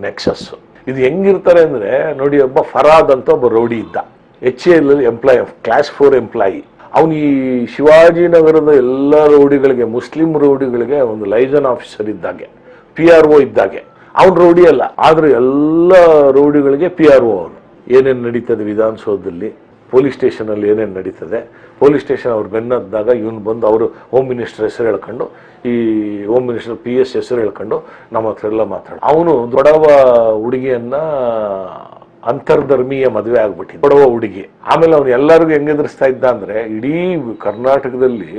ನೆಕ್ಸಸ್ಸು. ಇದು ಹೆಂಗಿರ್ತಾರೆ ಅಂದರೆ ನೋಡಿ, ಒಬ್ಬ ಫರಾದ್ ಅಂತ ಒಬ್ಬ ರೌಡಿ ಇದ್ದ, HAL ಎಂಪ್ಲಾಯ್, ಕ್ಲಾಸ್ 4 ಎಂಪ್ಲಾಯಿ. ಅವನು ಈ ಶಿವಾಜಿನಗರದ ಎಲ್ಲ ರೌಡಿಗಳಿಗೆ, ಮುಸ್ಲಿಂ ರೌಡಿಗಳಿಗೆ ಒಂದು ಲೈಸನ್ ಆಫೀಸರ್ ಇದ್ದಾಗೆ, PRO ಇದ್ದಾಗೆ. ಅವನು ರೌಡಿ ಅಲ್ಲ, ಆದರೂ ಎಲ್ಲ ರೌಡಿಗಳಿಗೆ PRO. ಅವನು ಏನೇನು ನಡೀತದೆ ವಿಧಾನಸೌಧದಲ್ಲಿ, ಪೊಲೀಸ್ ಸ್ಟೇಷನಲ್ಲಿ ಏನೇನು ನಡೀತದೆ, ಪೊಲೀಸ್ ಸ್ಟೇಷನ್ ಅವ್ರು ಬೆನ್ನದ್ದಾಗ ಇವನು ಬಂದು ಅವರು ಹೋಮ್ ಮಿನಿಸ್ಟರ್ ಹೆಸರು ಹೇಳ್ಕೊಂಡು, ಈ ಹೋಮ್ ಮಿನಿಸ್ಟರ್ PS ಹೆಸರು ಹೇಳ್ಕೊಂಡು ನಮ್ಮ ಹತ್ರ ಎಲ್ಲ ಮಾತಾಡ. ಅವನು ದೊಡ್ಡವ ಹುಡುಗಿಯನ್ನ ಅಂತರ್ಧರ್ಮೀಯ ಮದುವೆ ಆಗ್ಬಿಟ್ಟಿದ್ದ, ಕೊಡವ ಹುಡುಗಿ. ಆಮೇಲೆ ಅವನು ಎಲ್ಲರಿಗೂ ಹೆಂಗೆ ಎದುರಿಸ್ತಾ ಇದ್ದ ಅಂದರೆ, ಇಡೀ ಕರ್ನಾಟಕದಲ್ಲಿ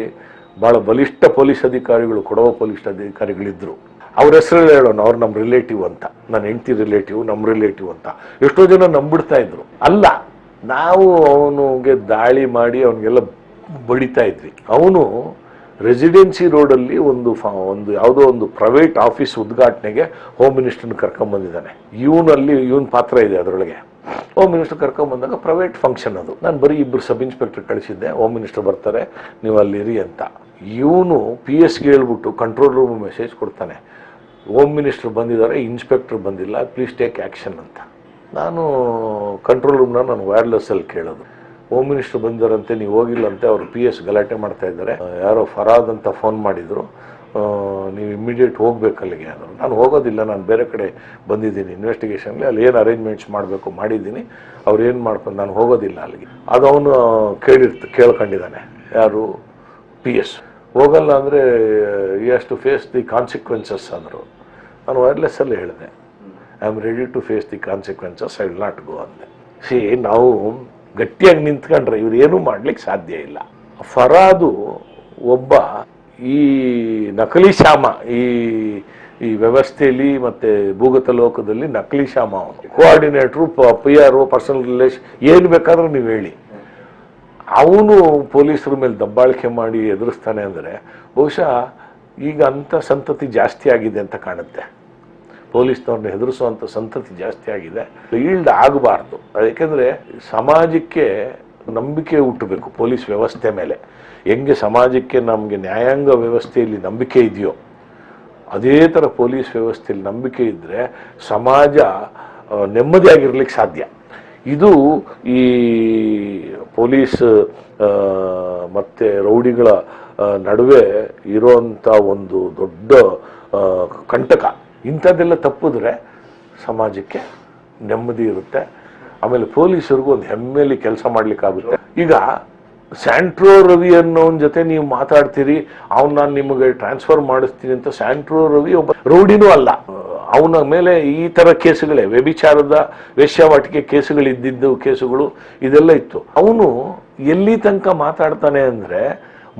ಭಾಳ ಬಲಿಷ್ಠ ಪೊಲೀಸ್ ಅಧಿಕಾರಿಗಳು, ಕೊಡವ ಪೊಲೀಸ್ ಅಧಿಕಾರಿಗಳಿದ್ರು. ಅವ್ರ ಹೆಸರು ಹೇಳೋಣ, ಅವ್ರು ನಮ್ಮ ರಿಲೇಟಿವ್ ಅಂತ, ನನ್ನ ಹೆಂಡತಿ ರಿಲೇಟಿವ್, ನಮ್ಮ ರಿಲೇಟಿವ್ ಅಂತ ಎಷ್ಟೋ ಜನ ನಂಬಿಡ್ತಾ ಇದ್ರು. ಅಲ್ಲ, ನಾವು ಅವನಿಗೆ ದಾಳಿ ಮಾಡಿ ಅವನಿಗೆಲ್ಲ ಬಡಿತಾ ಇದ್ವಿ. ಅವನು ರೆಸಿಡೆನ್ಸಿ ರೋಡಲ್ಲಿ ಒಂದು ಯಾವುದೋ ಒಂದು ಪ್ರೈವೇಟ್ ಆಫೀಸ್ ಉದ್ಘಾಟನೆಗೆ ಹೋಮ್ ಮಿನಿಸ್ಟರ್ನ ಕರ್ಕೊಂಬಂದಿದ್ದಾನೆ. ಇವನ್ ಪಾತ್ರ ಇದೆ ಅದರೊಳಗೆ. ಹೋಮ್ ಮಿನಿಸ್ಟರ್ ಕರ್ಕೊಂಬಂದಾಗ ಪ್ರೈವೇಟ್ ಫಂಕ್ಷನ್ ಅದು. ನಾನು ಬರೀ 2 ಸಬ್ ಇನ್ಸ್ಪೆಕ್ಟರ್ ಕಳಿಸಿದ್ದೆ, ಹೋಮ್ ಮಿನಿಸ್ಟರ್ ಬರ್ತಾರೆ ನೀವು ಅಲ್ಲಿರಿ ಅಂತ. ಇವನು PSಗೆ ಹೇಳ್ಬಿಟ್ಟು ಕಂಟ್ರೋಲ್ ರೂಮ್ ಮೆಸೇಜ್ ಕೊಡ್ತಾನೆ, ಹೋಮ್ ಮಿನಿಸ್ಟರ್ ಬಂದಿದ್ದಾರೆ, ಇನ್ಸ್ಪೆಕ್ಟರ್ ಬಂದಿಲ್ಲ, ಪ್ಲೀಸ್ ಟೇಕ್ ಆ್ಯಕ್ಷನ್ ಅಂತ. ನಾನು ಕಂಟ್ರೋಲ್ ರೂಮ್ನ ನಾನು ವೈರ್ಲೆಸ್ಸಲ್ಲಿ ಕೇಳೋದು, ಹೋಮ್ ಮಿನಿಸ್ಟರ್ ಬಂದಿದ್ದಾರಂತೆ, ನೀವು ಹೋಗಿಲ್ಲಂತೆ, ಅವರು PS ಗಲಾಟೆ ಮಾಡ್ತಾ ಇದ್ದಾರೆ, ಯಾರೋ ಫರಾದ್ ಅಂತ ಫೋನ್ ಮಾಡಿದರು, ನೀವು ಇಮ್ಮಿಡಿಯೇಟ್ ಹೋಗ್ಬೇಕಲ್ಲಿಗೆ ಅಂದರು. ನಾನು ಹೋಗೋದಿಲ್ಲ, ನಾನು ಬೇರೆ ಕಡೆ ಬಂದಿದ್ದೀನಿ ಇನ್ವೆಸ್ಟಿಗೇಷನ್ಲಿ, ಅಲ್ಲಿ ಏನು ಅರೇಂಜ್ಮೆಂಟ್ಸ್ ಮಾಡಬೇಕು ಮಾಡಿದ್ದೀನಿ, ಅವ್ರು ಏನು ಮಾಡ್ಕೊಂಡು ನಾನು ಹೋಗೋದಿಲ್ಲ ಅಲ್ಲಿಗೆ. ಅದು ಅವನು ಕೇಳ್ಕೊಂಡಿದ್ದಾನೆ, ಯಾರು PS. ಹೋಗಲ್ಲ ಅಂದರೆ you has to face the consequences ಅಂದರು. ನಾನು ವೈರ್ಲೆಸ್ಸಲ್ಲಿ ಹೇಳಿದೆ, I am ready to face the consequences, I will not go ಅಂದೆ. ನಾವು ಗಟ್ಟಿಯಾಗಿ ನಿಂತ್ಕೊಂಡ್ರೆ ಇವ್ರು ಏನೂ ಮಾಡ್ಲಿಕ್ಕೆ ಸಾಧ್ಯ ಇಲ್ಲ. ಫರಾದು ಒಬ್ಬ ಈ ನಕಲಿ ಶ್ಯಾಮ, ಈ ವ್ಯವಸ್ಥೆಯಲ್ಲಿ ಮತ್ತೆ ಭೂಗತ ಲೋಕದಲ್ಲಿ ನಕಲಿ ಶ್ಯಾಮ. ಅವನು ಕೋಆರ್ಡಿನೇಟ್ರು, PRO, ಪರ್ಸನಲ್ ರಿಲೇಷನ್, ಏನು ಬೇಕಾದ್ರೂ ನೀವು ಹೇಳಿ. ಅವನು ಪೊಲೀಸರ ಮೇಲೆ ದಬ್ಬಾಳಿಕೆ ಮಾಡಿ ಎದುರಿಸ್ತಾನೆ ಅಂದರೆ ಬಹುಶಃ ಈಗ ಅಂಥ ಸಂತತಿ ಜಾಸ್ತಿ ಆಗಿದೆ ಅಂತ ಕಾಣುತ್ತೆ. ಪೊಲೀಸ್ನವ್ರನ್ನ ಹೆದರಿಸುವಂಥ ಸಂತತಿ ಜಾಸ್ತಿ ಆಗಿದೆ. ಈಲ್ಡ್ ಆಗಬಾರ್ದು. ಯಾಕೆಂದರೆ ಸಮಾಜಕ್ಕೆ ನಂಬಿಕೆ ಹುಟ್ಟಬೇಕು ಪೊಲೀಸ್ ವ್ಯವಸ್ಥೆ ಮೇಲೆ. ಹೆಂಗೆ ಸಮಾಜಕ್ಕೆ ನಮಗೆ ನ್ಯಾಯಾಂಗ ವ್ಯವಸ್ಥೆಯಲ್ಲಿ ನಂಬಿಕೆ ಇದೆಯೋ ಅದೇ ಥರ ಪೊಲೀಸ್ ವ್ಯವಸ್ಥೆಯಲ್ಲಿ ನಂಬಿಕೆ ಇದ್ದರೆ ಸಮಾಜ ನೆಮ್ಮದಿಯಾಗಿರ್ಲಿಕ್ಕೆ ಸಾಧ್ಯ. ಇದು ಈ ಪೊಲೀಸ್ ಮತ್ತು ರೌಡಿಗಳ ನಡುವೆ ಇರೋಂಥ ಒಂದು ದೊಡ್ಡ ಕಂಟಕ. ಇಂಥದ್ದೆಲ್ಲ ತಪ್ಪಿದ್ರೆ ಸಮಾಜಕ್ಕೆ ನೆಮ್ಮದಿ ಇರುತ್ತೆ. ಆಮೇಲೆ ಪೊಲೀಸರಿಗೂ ಒಂದು ಹೆಮ್ಮೆಯಲ್ಲಿ ಕೆಲಸ ಮಾಡ್ಲಿಕ್ಕಾಗುತ್ತೆ. ಈಗ ಸ್ಯಾಂಟ್ರೋ ರವಿ ಅನ್ನೋನ್ ಜೊತೆ ನೀವು ಮಾತಾಡ್ತೀರಿ, ಅವ್ನು ನಾನು ನಿಮಗೆ ಟ್ರಾನ್ಸ್ಫರ್ ಮಾಡಿಸ್ತೀನಿ ಅಂತ. ಸ್ಯಾಂಟ್ರೋ ರವಿ ಒಬ್ಬ ರೌಡಿನೂ ಅಲ್ಲ, ಅವನ ಮೇಲೆ ಈ ಥರ ಕೇಸುಗಳೇ, ವ್ಯಭಿಚಾರದ ವೇಶ್ಯಾವಾಟಿಕೆ ಕೇಸುಗಳಿದ್ದಿದ್ದು ಕೇಸುಗಳು ಇದೆಲ್ಲ ಇತ್ತು. ಅವನು ಎಲ್ಲಿ ತನಕ ಮಾತಾಡ್ತಾನೆ ಅಂದರೆ,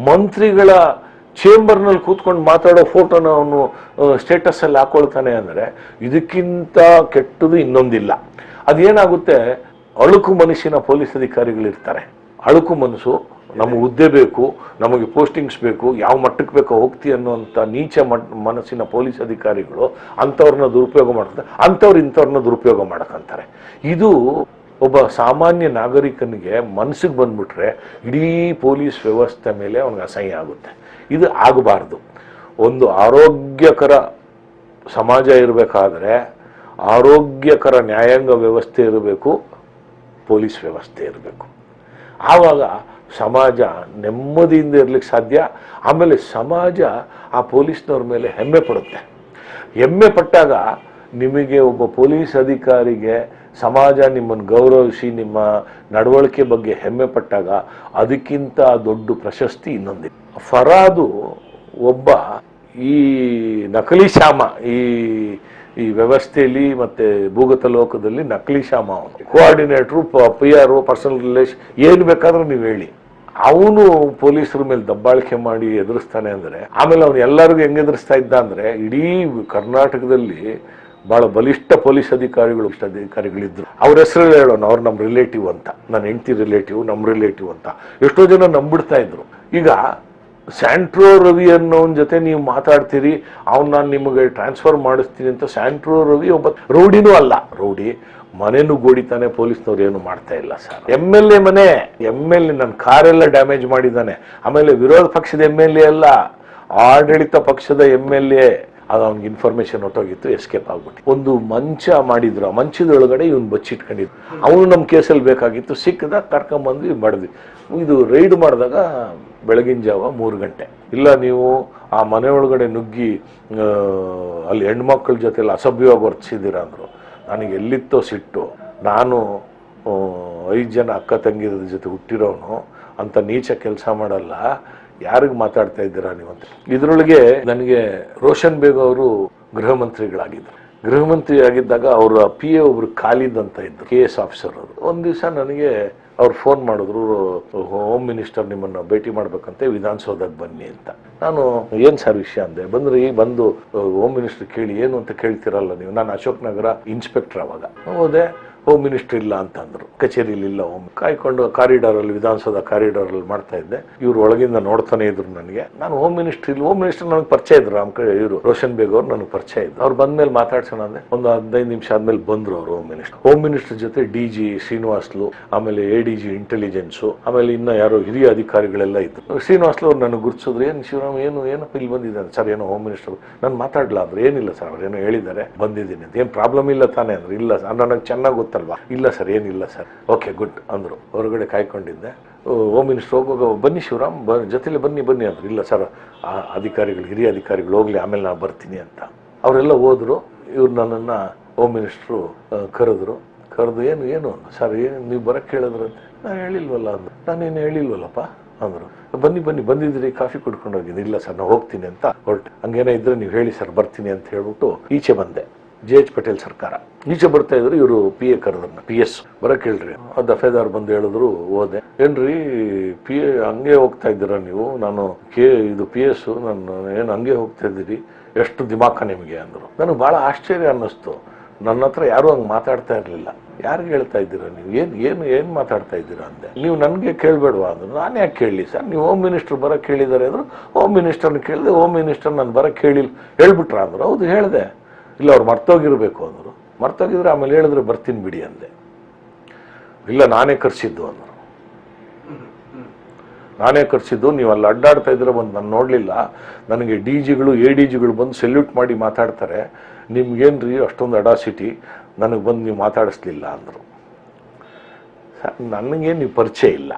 ಮಂತ್ರಿಗಳ ಚೇಂಬರ್ನಲ್ಲಿ ಕೂತ್ಕೊಂಡು ಮಾತಾಡೋ ಫೋಟೋನ ಅವನು ಸ್ಟೇಟಸಲ್ಲಿ ಹಾಕೊಳ್ತಾನೆ ಅಂದರೆ ಇದಕ್ಕಿಂತ ಕೆಟ್ಟದು ಇನ್ನೊಂದಿಲ್ಲ. ಅದೇನಾಗುತ್ತೆ, ಅಳುಕು ಮನಸ್ಸಿನ ಪೊಲೀಸ್ ಅಧಿಕಾರಿಗಳಿರ್ತಾರೆ. ಅಳುಕು ಮನಸ್ಸು, ನಮಗೆ ಹುದ್ದೆ ಬೇಕು, ನಮಗೆ ಪೋಸ್ಟಿಂಗ್ಸ್ ಬೇಕು, ಯಾವ ಮಟ್ಟಕ್ಕೆ ಬೇಕೋ ಹೋಗ್ತಿ ಅನ್ನೋಂಥ ನೀಚ ಮನಸ್ಸಿನ ಪೊಲೀಸ್ ಅಧಿಕಾರಿಗಳು ಅಂಥವ್ರನ್ನ ದುರುಪಯೋಗ ಮಾಡ್ತಾರೆ. ಅಂಥವ್ರು ಇಂಥವ್ರನ್ನ ದುರುಪಯೋಗ ಮಾಡಕ್ಕಂತಾರೆ. ಇದು ಒಬ್ಬ ಸಾಮಾನ್ಯ ನಾಗರಿಕನಿಗೆ ಮನಸ್ಸಿಗೆ ಬಂದ್ಬಿಟ್ರೆ ಇಡೀ ಪೊಲೀಸ್ ವ್ಯವಸ್ಥೆ ಮೇಲೆ ಅವನಿಗೆ ಅಸಹ್ಯ ಆಗುತ್ತೆ. ಇದು ಆಗಬಾರ್ದು. ಒಂದು ಆರೋಗ್ಯಕರ ಸಮಾಜ ಇರಬೇಕಾದ್ರೆ ಆರೋಗ್ಯಕರ ನ್ಯಾಯಾಂಗ ವ್ಯವಸ್ಥೆ ಇರಬೇಕು, ಪೊಲೀಸ್ ವ್ಯವಸ್ಥೆ ಇರಬೇಕು. ಆವಾಗ ಸಮಾಜ ನೆಮ್ಮದಿಯಿಂದ ಇರ್ಲಿಕ್ಕೆ ಸಾಧ್ಯ. ಆಮೇಲೆ ಸಮಾಜ ಆ ಪೊಲೀಸ್ನವ್ರ ಮೇಲೆ ಹೆಮ್ಮೆ ಪಡುತ್ತೆ. ಹೆಮ್ಮೆ ಪಟ್ಟಾಗ ನಿಮಗೆ ಒಬ್ಬ ಪೊಲೀಸ್ ಅಧಿಕಾರಿಗೆ ಸಮಾಜ ನಿಮ್ಮನ್ನು ಗೌರವಿಸಿ ನಿಮ್ಮ ನಡವಳಿಕೆ ಬಗ್ಗೆ ಹೆಮ್ಮೆ ಪಟ್ಟಾಗ ಅದಕ್ಕಿಂತ ದೊಡ್ಡ ಪ್ರಶಸ್ತಿ ಇನ್ನೊಂದಿದೆ. ಫರಾದು ಒಬ್ಬ ಈ ನಕಲಿ ಶ್ಯಾಮ, ಈ ವ್ಯವಸ್ಥೆಯಲ್ಲಿ ಮತ್ತೆ ಭೂಗತ ಲೋಕದಲ್ಲಿ ನಕಲಿ ಶ್ಯಾಮ. ಅವನು ಕೋಆರ್ಡಿನೇಟ್ರು, PRO, ಪರ್ಸನಲ್ ರಿಲೇಷನ್, ಏನು ಬೇಕಾದ್ರೂ ನೀವು ಹೇಳಿ. ಅವನು ಪೊಲೀಸರ ಮೇಲೆ ದಬ್ಬಾಳಿಕೆ ಮಾಡಿ ಎದುರಿಸ್ತಾನೆ ಅಂದರೆ, ಆಮೇಲೆ ಅವನು ಎಲ್ಲರಿಗೂ ಹೆಂಗೆ ಎದುರಿಸ್ತಾ ಇದ್ದ ಅಂದರೆ, ಇಡೀ ಕರ್ನಾಟಕದಲ್ಲಿ ಭಾಳ ಬಲಿಷ್ಠ ಪೊಲೀಸ್ ಅಧಿಕಾರಿಗಳಿದ್ರು. ಅವ್ರ ಹೆಸರು ಹೇಳೋಣ, ಅವ್ರು ನಮ್ಮ ರಿಲೇಟಿವ್ ಅಂತ, ನನ್ನ ಹೆಂಡತಿ ರಿಲೇಟಿವ್, ನಮ್ಮ ರಿಲೇಟಿವ್ ಅಂತ ಎಷ್ಟೋ ಜನ ನಂಬಿಡ್ತಾ ಇದ್ರು. ಈಗ ಸ್ಯಾಂಟ್ರೋ ರವಿ ಅನ್ನೋನ್ ಜೊತೆ ನೀವು ಮಾತಾಡ್ತೀರಿ, ಅವ್ನು ನಾನು ನಿಮಗೆ ಟ್ರಾನ್ಸ್ಫರ್ ಮಾಡಿಸ್ತೀನಿ ಅಂತ. ಸ್ಯಾಂಟ್ರೋ ರವಿ ಒಬ್ಬ ರೌಡಿನೂ ಅಲ್ಲ, ರೌಡಿ ಮನೆನೂ ಗೋಡಿತಾನೆ, ಪೊಲೀಸ್ನವ್ರು ಏನು ಮಾಡ್ತಾ ಇಲ್ಲ ಸರ್. MLA ಮನೆ, MLA ನನ್ನ ಕಾರೆಲ್ಲ ಡ್ಯಾಮೇಜ್ ಮಾಡಿದ್ದಾನೆ. ಆಮೇಲೆ ವಿರೋಧ ಪಕ್ಷದ MLA ಅಲ್ಲ, ಆಡಳಿತ ಪಕ್ಷದ MLA. ಅದು ಅವ್ನಿಗೆ ಇನ್ಫಾರ್ಮೇಶನ್ ಹೊಟ್ಟೋಗಿತ್ತು, ಎಸ್ಕೇಪ್ ಆಗ್ಬಿಟ್ಟು ಒಂದು ಮಂಚ ಮಾಡಿದ್ರು. ಆ ಮಂಚದೊಳಗಡೆ ಇವನು ಬಚ್ಚಿಟ್ಕೊಂಡಿದ್ರು. ಅವನು ನಮ್ಮ ಕೇಸಲ್ಲಿ ಬೇಕಾಗಿತ್ತು, ಸಿಕ್ಕದಾಗ ಕರ್ಕೊಂಬಂದ್ವಿ ಮಾಡಿದ್ವಿ. ಇದು ರೈಡ್ ಮಾಡಿದಾಗ ಬೆಳಗಿನ ಜಾವ 3 ಗಂಟೆ. ಇಲ್ಲ ನೀವು ಆ ಮನೆ ಒಳಗಡೆ ನುಗ್ಗಿ ಅಲ್ಲಿ ಹೆಣ್ಮಕ್ಳ ಜೊತೆಲ್ಲ ಅಸಭ್ಯವಾಗಿ ವರ್ತಿಸಿದ್ದೀರ ಅಂದರು. ನನಗೆ ಎಲ್ಲಿತ್ತೋ ಸಿಟ್ಟು. ನಾನು 5 ಜನ ಅಕ್ಕ ತಂಗಿರ ಜೊತೆ ಹುಟ್ಟಿರೋನು, ಅಂತ ನೀಚ ಕೆಲಸ ಮಾಡಲ್ಲ, ಯಾರಿಗೆ ಮಾತಾಡ್ತಾ ಇದ್ದೀರಾ ನೀವು ಅಂತ. ಇದರೊಳಗೆ ನನಗೆ ರೋಷನ್ ಬೇಗ್ ಅವರು ಗೃಹ ಮಂತ್ರಿಗಳಾಗಿದ್ದರು. ಗೃಹ ಮಂತ್ರಿ ಆಗಿದ್ದಾಗ ಅವರ PA ಒಬ್ರು ಖಾಲಿದ್ ಅಂತ ಇದ್ರು, KS ಆಫೀಸರ್ ಅವರು. ಒಂದು ದಿವಸ ನನಗೆ ಅವ್ರು ಫೋನ್ ಮಾಡಿದ್ರು, ಹೋಮ್ ಮಿನಿಸ್ಟರ್ ನಿಮ್ಮನ್ನ ಭೇಟಿ ಮಾಡ್ಬೇಕಂತೆ, ವಿಧಾನಸೌಧಕ್ಕೆ ಬನ್ನಿ ಅಂತ. ನಾನು ಏನ್ ಸರ್ ವಿಷಯ ಅಂದೆ. ಬಂದು ಹೋಮ್ ಮಿನಿಸ್ಟರ್ ಕೇಳಿ, ಏನು ಅಂತ ಕೇಳ್ತಿರಲ್ಲ ನೀವು. ನಾನು ಅಶೋಕ್ ನಗರ ಇನ್ಸ್ಪೆಕ್ಟರ್ ಅವಾಗ. ಹೋದೆ, ಹೋಮ್ ಮಿನಿಸ್ಟರ್ ಇಲ್ಲ ಅಂತಂದ್ರು, ಕಚೇರಿಲಿ ಇಲ್ಲ. ಕಾಯ್ಕೊಂಡು ಕಾರಿಡಾರಲ್ಲಿ, ವಿಧಾನಸೌಧ ಕಾರಿಡಾರಲ್ಲಿ ಮಾಡ್ತಾ ಇದ್ದೆ. ಇವ್ರು ಒಳಗಿಂದ ನೋಡ್ತಾನೆ ಇದ್ರು ನನಗೆ. ನಾನು ಹೋಮ್ ಮಿನಿಸ್ಟರ್ ಇಲ್ಲ, ಹೋಮ್ ಮಿನಿಸ್ಟರ್ ನನಗೆ ಪರಿಚಯ ಇದ್ರು, ನಮ್ಮ ಕಡೆ ಇವರು ರೋಷನ್ ಬೇಗ್ ಅವ್ರು ನನಗೆ ಪರಿಚಯ ಇದ್ರು. ಅವ್ರು ಬಂದ್ಮೇಲೆ ಮಾತಾಡ್ಸೋಣ ಅಂದೆ. ಒಂದು 15 ನಿಮಿಷ ಆದ್ಮೇಲೆ ಬಂದ್ರು ಅವರು ಹೋಮ್ ಮಿನಿಸ್ಟರ್ ಜೊತೆ DG ಶ್ರೀನಿವಾಸ್ಲು, ಆಮೇಲೆ ADG ಇಂಟೆಲಿಜೆನ್ಸು, ಆಮೇಲೆ ಇನ್ನ ಯಾರೋ ಹಿರಿಯ ಅಧಿಕಾರಿಗಳೆಲ್ಲ ಇದ್ರು. ಶ್ರೀನಿವಾಸ್ಲು ಅವ್ರು ನನಗೆ ಗುರುತಿಸಿದ್ರು. ಏನು ಶಿವರಾಮ್, ಏನಪ್ಪ ಇಲ್ಲಿ ಬಂದಿದ್ದಾರೆ ಸರ್? ಏನೋ ಹೋಮ್ ಮಿನಿಸ್ಟರ್. ನಾನು ಮಾತಾಡ್ಲಾ ಅಂದ್ರೆ, ಏನಿಲ್ಲ ಸರ್, ಅವ್ರೇನೋ ಹೇಳಿದ್ದಾರೆ, ಬಂದಿದ್ದೀನಿ ಅಂತ. ಏನು ಪ್ರಾಬ್ಲಮ್ ಇಲ್ಲ ತಾನೇ ಅಂದ್ರೆ, ಇಲ್ಲ ನನಗೆ ಚೆನ್ನಾಗಿ ಗೊತ್ತಲ್ವಾ. ಇಲ್ಲ ಸರ್, ಏನಿಲ್ಲ ಸರ್. ಓಕೆ ಗುಡ್ ಅಂದರು. ಹೊರಗಡೆ ಕಾಯ್ಕೊಂಡಿದ್ದೆ. ಹೋಮ್ ಮಿನಿಸ್ಟರ್ ಹೋಗುವಾಗ, ಬನ್ನಿ ಶಿವರಾಮ್, ಜೊತೆಲೆ ಬನ್ನಿ ಅಂದರು. ಇಲ್ಲ ಸರ್, ಆ ಅಧಿಕಾರಿಗಳು, ಹಿರಿಯ ಅಧಿಕಾರಿಗಳು ಹೋಗ್ಲಿ, ಆಮೇಲೆ ನಾನು ಬರ್ತೀನಿ ಅಂತ. ಅವರೆಲ್ಲ ಹೋದ್ರು. ಇವ್ರು ನನ್ನನ್ನು ಹೋಮ್ ಮಿನಿಸ್ಟ್ರು ಕರೆದು ಏನು ಸರ್, ಏನು ನೀವು ಬರಕ್ಕೆ ಹೇಳಿದ್ರು ಅಂತ. ನಾನು ಹೇಳಿಲ್ವಲ್ಲ ಅಂದರು. ನಾನೇನು ಹೇಳಿಲ್ವಲ್ಲಪ್ಪ ಅಂದರು. ಬನ್ನಿ ಬಂದಿದ್ರಿ, ಕಾಫಿ ಕುಡ್ಕೊಂಡು ಹೋಗಿದ್ದೆ. ಇಲ್ಲ ಸರ್, ನಾನು ಹೋಗ್ತೀನಿ ಅಂತ ಹೊರಟೆ. ಹಂಗೇನೋ ಇದ್ರೆ ನೀವು ಹೇಳಿ ಸರ್, ಬರ್ತೀನಿ ಅಂತ ಹೇಳ್ಬಿಟ್ಟು ಈಚೆ ಬಂದೆ. JH ಪಟೇಲ್ ಸರ್ಕಾರ ಈಚೆ ಬರ್ತಾ ಇದ್ರು. ಇವರು PA ಕರೆದ್ರನ್ನ, PS ಬರಕ್ ಹೇಳ್ರಿ. ದಫೇದಾರ್ ಬಂದು ಹೇಳಿದ್ರು. ಹೋದೆ. ಏನ್ರಿ PA ಹಂಗೆ ಹೋಗ್ತಾ ಇದ್ದೀರಾ ನೀವು? ನಾನು ಇದು PS, ನಾನು ಏನು ಹಂಗೆ ಹೋಗ್ತಾ ಇದ್ದೀರಿ, ಎಷ್ಟು ದಿಮಾಕ ನಿಮಗೆ ಅಂದರು. ನನಗೆ ಭಾಳ ಆಶ್ಚರ್ಯ ಅನ್ನಿಸ್ತು. ನನ್ನ ಹತ್ರ ಯಾರು ಹಂಗೆ ಮಾತಾಡ್ತಾ ಇರಲಿಲ್ಲ. ಯಾರಿಗೆ ಹೇಳ್ತಾ ಇದ್ದೀರಾ ನೀವು? ಏನು ಮಾತಾಡ್ತಾ ಇದ್ದೀರಾ ಅಂದೆ. ನೀವು ನನಗೆ ಕೇಳಬೇಡವಾ ಅಂದರು. ನಾನು ಯಾಕೆ ಕೇಳಲಿ ಸರ್? ನೀವು ಹೋಮ್ ಮಿನಿಸ್ಟರ್ ಬರಕ್ಕೆ ಹೇಳಿದ್ದಾರೆ ಅಂದರು. ಹೋಮ್ ಮಿನಿಸ್ಟರ್ನ ಕೇಳಿದೆ. ಹೋಮ್ ಮಿನಿಸ್ಟರ್ ನಾನು ಬರಕ್ಕೆ ಹೇಳ್ಬಿಟ್ರ ಅಂದರು. ಹೌದು ಹೇಳಿದೆ. ಇಲ್ಲ, ಅವ್ರು ಮರ್ತೋಗಿರ್ಬೇಕು ಅಂದರು. ಮರ್ತೋಗಿದ್ರೆ ಆಮೇಲೆ ಹೇಳಿದ್ರೆ ಬರ್ತೀನಿ ಬಿಡಿ ಅಂದೆ. ಇಲ್ಲ, ನಾನೇ ಕರ್ಸಿದ್ದು ಅಂದರು. ನಾನೇ ಕರ್ಸಿದ್ದು, ನೀವು ಅಲ್ಲಿ ಅಡ್ಡಾಡ್ತಾ ಇದ್ರೆ ಬಂದು ನಾನು ನೋಡಲಿಲ್ಲ. ನನಗೆ DGಗಳು ADGಗಳು ಬಂದು ಸೆಲ್ಯೂಟ್ ಮಾಡಿ ಮಾತಾಡ್ತಾರೆ. ನಿಮ್ಗೇನ್ರಿ ಅಷ್ಟೊಂದು ಅಡಾಸಿಟಿ, ನನಗೆ ಬಂದು ನೀವು ಮಾತಾಡಿಸ್ಲಿಲ್ಲ ಅಂದರು. ನನಗೇನು ನೀವು ಪರಿಚಯ ಇಲ್ಲ.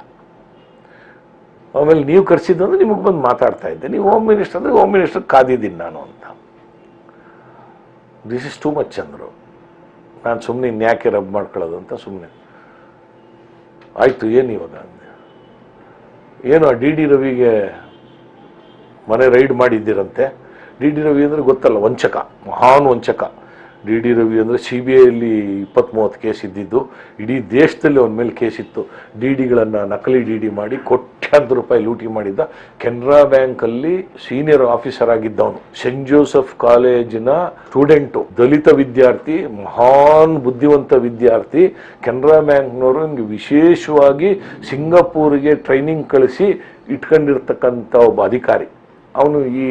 ಆಮೇಲೆ ನೀವು ಕರ್ಸಿದ್ದು ಅಂದ್ರೆ ನಿಮಗೆ ಬಂದು ಮಾತಾಡ್ತಾ ಇದ್ದೆ. ನೀವು ಹೋಮ್ ಮಿನಿಸ್ಟರ್ ಅಂದರೆ ಹೋಮ್ ಮಿನಿಸ್ಟರ್ ಕಾದಿದ್ದೀನಿ ನಾನು ಅಂತ. ದಿಸ್ ಇಸ್ ಟೂ ಮಚ್ ಅಂದರು. ನಾನು ಸುಮ್ಮನೆ ಇನ್ಯಾಕೆ ರಬ್ ಮಾಡ್ಕೊಳ್ಳೋದು ಅಂತ ಸುಮ್ಮನೆ ಆಯಿತು. ಏನು ಇವಾಗ ಅಂದೆ. ಏನು ಆ DD ರವಿಗೆ ಮನೆ ರೈಡ್ ಮಾಡಿದ್ದೀರಂತೆ. DD ರವಿ ಅಂದರೆ ಗೊತ್ತಲ್ಲ, ವಂಚಕ, ಮಹಾನ್ ವಂಚಕ. DD ರವಿ ಅಂದರೆ CBIಯಲ್ಲಿ 20-30 ಕೇಸ್ ಇದ್ದಿದ್ದು. ಇಡೀ ದೇಶದಲ್ಲಿ ಅವನ ಮೇಲೆ ಕೇಸ್ ಇತ್ತು. DDಗಳನ್ನು ನಕಲಿ DD ಮಾಡಿ ಕೋಟ್ಯಾಂತರ ರೂಪಾಯಿ ಲೂಟಿ ಮಾಡಿದ್ದ. ಕೆನರಾ ಬ್ಯಾಂಕಲ್ಲಿ ಸೀನಿಯರ್ ಆಫೀಸರ್ ಆಗಿದ್ದವನು. ಸೆಂಟ್ ಜೋಸೆಫ್ ಕಾಲೇಜಿನ ಸ್ಟೂಡೆಂಟು, ದಲಿತ ವಿದ್ಯಾರ್ಥಿ, ಮಹಾನ್ ಬುದ್ಧಿವಂತ ವಿದ್ಯಾರ್ಥಿ. ಕೆನರಾ ಬ್ಯಾಂಕ್ನವರು ನಿಮಗೆ ವಿಶೇಷವಾಗಿ ಸಿಂಗಾಪುರಿಗೆ ಟ್ರೈನಿಂಗ್ ಕಳಿಸಿ ಇಟ್ಕೊಂಡಿರ್ತಕ್ಕಂಥ ಒಬ್ಬ ಅಧಿಕಾರಿ. ಅವನು ಈ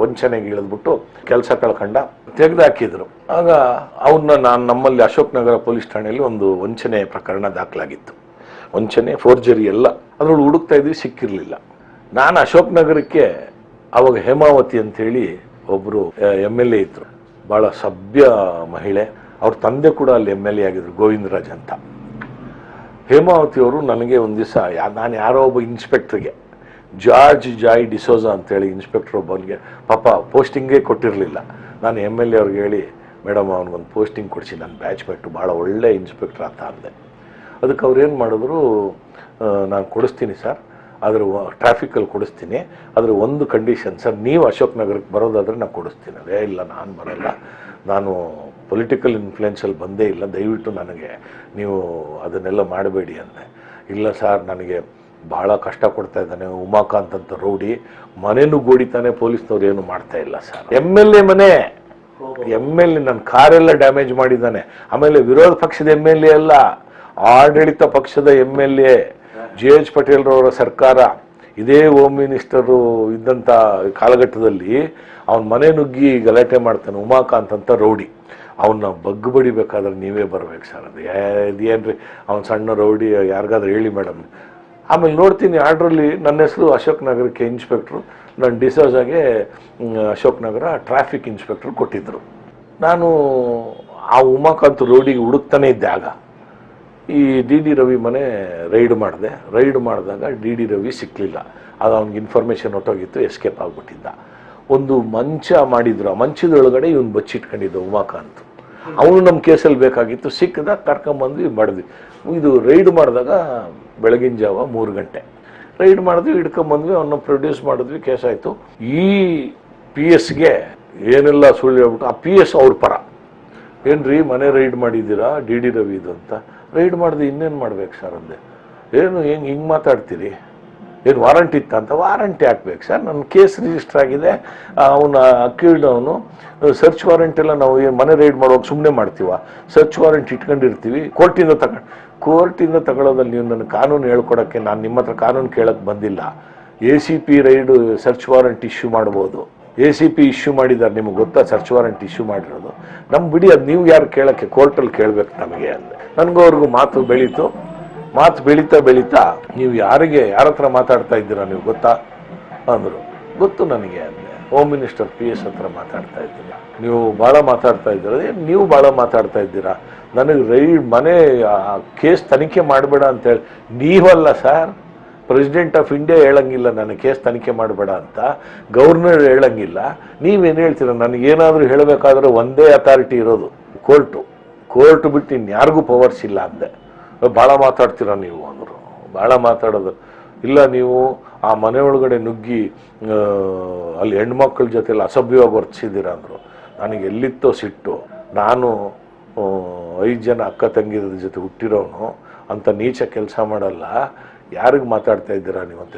ವಂಚನೆಗೆ ಇಳಿದ್ಬಿಟ್ಟು ಕೆಲಸ ಕಳ್ಕೊಂಡ, ತೆಗೆದುಹಾಕಿದ್ರು. ಆಗ ಅವನ್ನ ನಮ್ಮಲ್ಲಿ ಅಶೋಕ್ ನಗರ ಪೊಲೀಸ್ ಠಾಣೆಯಲ್ಲಿ ಒಂದು ವಂಚನೆ ಪ್ರಕರಣ ದಾಖಲಾಗಿತ್ತು. ವಂಚನೆ, ಫೋರ್ಜರಿ ಎಲ್ಲ ಅದ್ರಲ್ಲಿ ಹುಡುಕ್ತಾ ಇದ್ವಿ, ಸಿಕ್ಕಿರಲಿಲ್ಲ. ನಾನು ಅಶೋಕ್ ನಗರಕ್ಕೆ ಅವಾಗ ಹೇಮಾವತಿ ಅಂತೇಳಿ ಒಬ್ಬರು MLA ಇದ್ರು, ಭಾಳ ಸಭ್ಯ ಮಹಿಳೆ. ಅವ್ರ ತಂದೆ ಕೂಡ ಅಲ್ಲಿ MLA ಆಗಿದ್ರು, ಗೋವಿಂದರಾಜ್ ಅಂತ. ಹೇಮಾವತಿ ಅವರು ನನಗೆ ಒಂದು ದಿವಸ, ನಾನು ಯಾರೋ ಒಬ್ಬ ಇನ್ಸ್ಪೆಕ್ಟ್ರಿಗೆ, ಜಾರ್ಜ್ ಜಾಯ್ ಡಿಸೋಜಾ ಅಂತೇಳಿ ಇನ್ಸ್ಪೆಕ್ಟರ್ ಒಬ್ಬನಿಗೆ, ಪಾಪ ಪೋಸ್ಟಿಂಗೇ ಕೊಟ್ಟಿರಲಿಲ್ಲ. ನಾನು MLA ಅವ್ರಿಗೆ ಹೇಳಿ, ಮೇಡಮ್ ಅವ್ನಿಗೊಂದು ಪೋಸ್ಟಿಂಗ್ ಕೊಡಿಸಿ, ನನ್ನ ಬ್ಯಾಚ್ಮೇಟು ಭಾಳ ಒಳ್ಳೆ ಇನ್ಸ್ಪೆಕ್ಟರ್ ಅಂತ ಅಂದೆ. ಅದಕ್ಕೆ ಅವ್ರು ಏನು ಮಾಡಿದ್ರು, ನಾನು ಕೊಡಿಸ್ತೀನಿ ಸರ್, ಆದರೆ ಟ್ರಾಫಿಕಲ್ಲಿ ಕೊಡಿಸ್ತೀನಿ, ಆದರೆ ಒಂದು ಕಂಡೀಷನ್ ಸರ್, ನೀವು ಅಶೋಕ್ ನಗರಕ್ಕೆ ಬರೋದಾದರೆ ನಾನು ಕೊಡಿಸ್ತೀನಿ. ಅದೇ ಇಲ್ಲ, ನಾನು ಬರೋಲ್ಲ, ನಾನು ಪೊಲಿಟಿಕಲ್ ಇನ್ಫ್ಲುಯೆನ್ಸಲ್ಲಿ ಬಂದೇ ಇಲ್ಲ, ದಯವಿಟ್ಟು ನನಗೆ ನೀವು ಅದನ್ನೆಲ್ಲ ಮಾಡಬೇಡಿ ಅಂದೆ. ಇಲ್ಲ ಸರ್, ನನಗೆ ಭಾಳ ಕಷ್ಟ ಕೊಡ್ತಾ ಇದ್ದಾನೆ ಉಮಾಕಾಂತ್ ಅಂತ ರೌಡಿ. ಮನೆನೂ ಗೋಡಿತಾನೆ, ಪೊಲೀಸ್ನವ್ರು ಏನು ಮಾಡ್ತಾ ಇಲ್ಲ ಸರ್. MLA ಮನೆ, MLA ನನ್ನ ಕಾರೆಲ್ಲ ಡ್ಯಾಮೇಜ್ ಮಾಡಿದ್ದಾನೆ. ಆಮೇಲೆ ವಿರೋಧ ಪಕ್ಷದ MLA ಅಲ್ಲ, ಆಡಳಿತ ಪಕ್ಷದ MLA JH ಪಟೇಲ್ರವರ ಸರ್ಕಾರ, ಇದೇ ಹೋಮ್ ಮಿನಿಸ್ಟರು ಇದ್ದಂಥ ಕಾಲಘಟ್ಟದಲ್ಲಿ ಅವನ ಮನೆ ನುಗ್ಗಿ ಗಲಾಟೆ ಮಾಡ್ತಾನೆ ಉಮಾಕಾಂತ್ ಅಂತ ರೌಡಿ. ಅವನ್ನ ಬಗ್ಗು ಬಡಿಬೇಕಾದ್ರೆ ನೀವೇ ಬರ್ಬೇಕು ಸರ್. ಇದೇನ್ರಿ ಅವ್ನು ಸಣ್ಣ ರೌಡಿ, ಯಾರಿಗಾದ್ರೂ ಹೇಳಿ ಮೇಡಮ್. ಆಮೇಲೆ ನೋಡ್ತೀನಿ ಆರ್ಡ್ರಲ್ಲಿ ನನ್ನ ಹೆಸರು ಅಶೋಕ್ ನಗರಕ್ಕೆ ಇನ್ಸ್ಪೆಕ್ಟ್ರು, ನಾನು ಡಿಸೋಜಾಗೆ ಅಶೋಕ್ ನಗರ ಟ್ರಾಫಿಕ್ ಇನ್ಸ್ಪೆಕ್ಟ್ರು ಕೊಟ್ಟಿದ್ದರು. ನಾನು ಆ ಉಮಾಕಾಂತ್ ರೌಡಿಗೆ ಹುಡುಕ್ತಾನೆ ಇದ್ದೆ. ಆಗ ಈ DD ರವಿ ಮನೆ ರೈಡ್ ಮಾಡಿದೆ. ರೈಡ್ ಮಾಡಿದಾಗ DD ರವಿ ಸಿಕ್ಕಲಿಲ್ಲ. ಅದು ಅವ್ನಿಗೆ ಇನ್ಫಾರ್ಮೇಷನ್ ಹೊಟ್ಟೋಗಿತ್ತು, ಎಸ್ಕೇಪ್ ಆಗಿಬಿಟ್ಟಿದ್ದ. ಒಂದು ಮಂಚ ಮಾಡಿದ್ರು, ಆ ಮಂಚದೊಳಗಡೆ ಇವನು ಬಚ್ಚಿಟ್ಕೊಂಡಿದ್ದ ಉಮಾಕಾಂತ್. ಅವನು ನಮ್ಮ ಕೇಸಲ್ಲಿ ಬೇಕಾಗಿತ್ತು, ಸಿಕ್ಕದಾಗ ಕರ್ಕೊಂಬಂದ್ವಿ ಮಾಡಿದ್ವಿ. ಇದು ರೈಡ್ ಮಾಡಿದಾಗ ಬೆಳಗಿನ ಜಾವ 3 ಗಂಟೆ ರೈಡ್ ಮಾಡಿದ್ವಿ, ಹಿಡ್ಕೊಂಬಂದ್ವಿ, ಅವನ್ನ ಪ್ರೊಡ್ಯೂಸ್ ಮಾಡಿದ್ವಿ, ಕೇಸ್ ಆಯಿತು. ಈ PS ಏನೆಲ್ಲ ಸುಳ್ಳು ಹೇಳ್ಬಿಟ್ಟು, ಆ PS ಅವ್ರ ಪರ, ಏನ್ರಿ ಮನೆ ರೈಡ್ ಮಾಡಿದ್ದೀರಾ DD ರವಿ ಇದು ಅಂತ. ರೈಡ್ ಮಾಡಿದೆ, ಇನ್ನೇನು ಮಾಡ್ಬೇಕು ಸರ್ ಅಂದೆ. ಏನು ಹಿಂಗೆ ಮಾತಾಡ್ತೀರಿ, ಏನು ವಾರಂಟ್ ಇತ್ತ ಅಂತ. ವಾರಂಟಿ ಹಾಕ್ಬೇಕು ಸರ್, ನನ್ನ ಕೇಸ್ ರಿಜಿಸ್ಟರ್ ಆಗಿದೆ, ಅವನ ಅಕ್ಯೂಲ್ಡ್ ಅವನು. ಸರ್ಚ್ ವಾರೆಂಟ್ ಎಲ್ಲ ನಾವು ಏನು ಮನೆ ರೈಡ್ ಮಾಡುವಾಗ ಸುಮ್ಮನೆ ಮಾಡ್ತೀವ? ಸರ್ಚ್ ವಾರೆಂಟ್ ಇಟ್ಕೊಂಡಿರ್ತೀವಿ, ಕೋರ್ಟಿಂದ ತಗೊಳ್ಳೋದಲ್ಲಿ ನೀವು ನನ್ನ ಕಾನೂನು ಹೇಳ್ಕೊಡೋಕ್ಕೆ ನಾನು ನಿಮ್ಮ ಹತ್ರ ಕಾನೂನು ಕೇಳಕ್ಕೆ ಬಂದಿಲ್ಲ. ACP raid search warrant issue ಮಾಡ್ಬೋದು. ACP ಇಶ್ಯೂ ಮಾಡಿದ್ದಾರೆ, ನಿಮಗೆ ಗೊತ್ತಾ ಸರ್ಚ್ ವಾರೆಂಟ್ ಇಶ್ಯೂ ಮಾಡಿರೋದು? ನಮ್ಗೆ ಬಿಡಿ, ಅದು ನೀವು ಯಾರು ಕೇಳೋಕ್ಕೆ, ಕೋರ್ಟಲ್ಲಿ ಕೇಳಬೇಕು ನಮಗೆ ಅಂದೆ. ನನಗೂ ಅವ್ರಿಗೂ ಮಾತು ಬೆಳೀತಾ ನೀವು ಯಾರ ಹತ್ರ ಮಾತಾಡ್ತಾ ಇದ್ದೀರಾ ನೀವು ಗೊತ್ತಾ ಅಂದರು. ಗೊತ್ತು ನನಗೆ ಅಂದೆ. ಹೋಮ್ ಮಿನಿಸ್ಟರ್ PS ಹತ್ರ ಮಾತಾಡ್ತಾ ಇದ್ದೀರಾ, ನೀವು ಭಾಳ ಮಾತಾಡ್ತಾ ಇದ್ದೀರಾ. ನೀವು ಭಾಳ ಮಾತಾಡ್ತಾ ಇದ್ದೀರಾ, ನನಗೆ ರೈಡ್ ಮನೆ ಕೇಸ್ ತನಿಖೆ ಮಾಡಬೇಡ ಅಂತೇಳಿ. ನೀವಲ್ಲ ಸರ್, ಪ್ರೆಸಿಡೆಂಟ್ ಆಫ್ ಇಂಡಿಯಾ ಹೇಳಂಗಿಲ್ಲ ನನಗೆ ಕೇಸ್ ತನಿಖೆ ಮಾಡಬೇಡ ಅಂತ, ಗವರ್ನರ್ ಹೇಳಂಗಿಲ್ಲ. ನೀವೇನು ಹೇಳ್ತೀರ? ನನಗೇನಾದರೂ ಹೇಳಬೇಕಾದ್ರೆ ಒಂದೇ ಅಥಾರಿಟಿ ಇರೋದು, ಕೋರ್ಟು ಬಿಟ್ಟು ಇನ್ಯಾರಿಗೂ ಪವರ್ಸ್ ಇಲ್ಲ ಅಂದೆ. ಭಾಳ ಮಾತಾಡ್ತೀರ ನೀವು ಅಂದರು. ಭಾಳ ಮಾತಾಡೋದು ಇಲ್ಲ, ನೀವು ಆ ಮನೆ ಒಳಗಡೆ ನುಗ್ಗಿ ಅಲ್ಲಿ ಹೆಣ್ಮಕ್ಳ ಜೊತೆಲ್ಲ ಅಸಭ್ಯವಾಗಿ ವರ್ತಿಸಿದ್ದೀರ ಅಂದರು. ನನಗೆ ಎಲ್ಲಿತ್ತೋ ಸಿಟ್ಟು. ನಾನು 5 ಜನ ಅಕ್ಕ ತಂಗಿರ ಜೊತೆ ಹುಟ್ಟಿರೋನು ಅಂತ ನೀಚ ಕೆಲಸ ಮಾಡಲ್ಲ. ಯಾರಿಗೆ ಮಾತಾಡ್ತಾ ಇದ್ದೀರಾ ನೀವು ಅಂತ.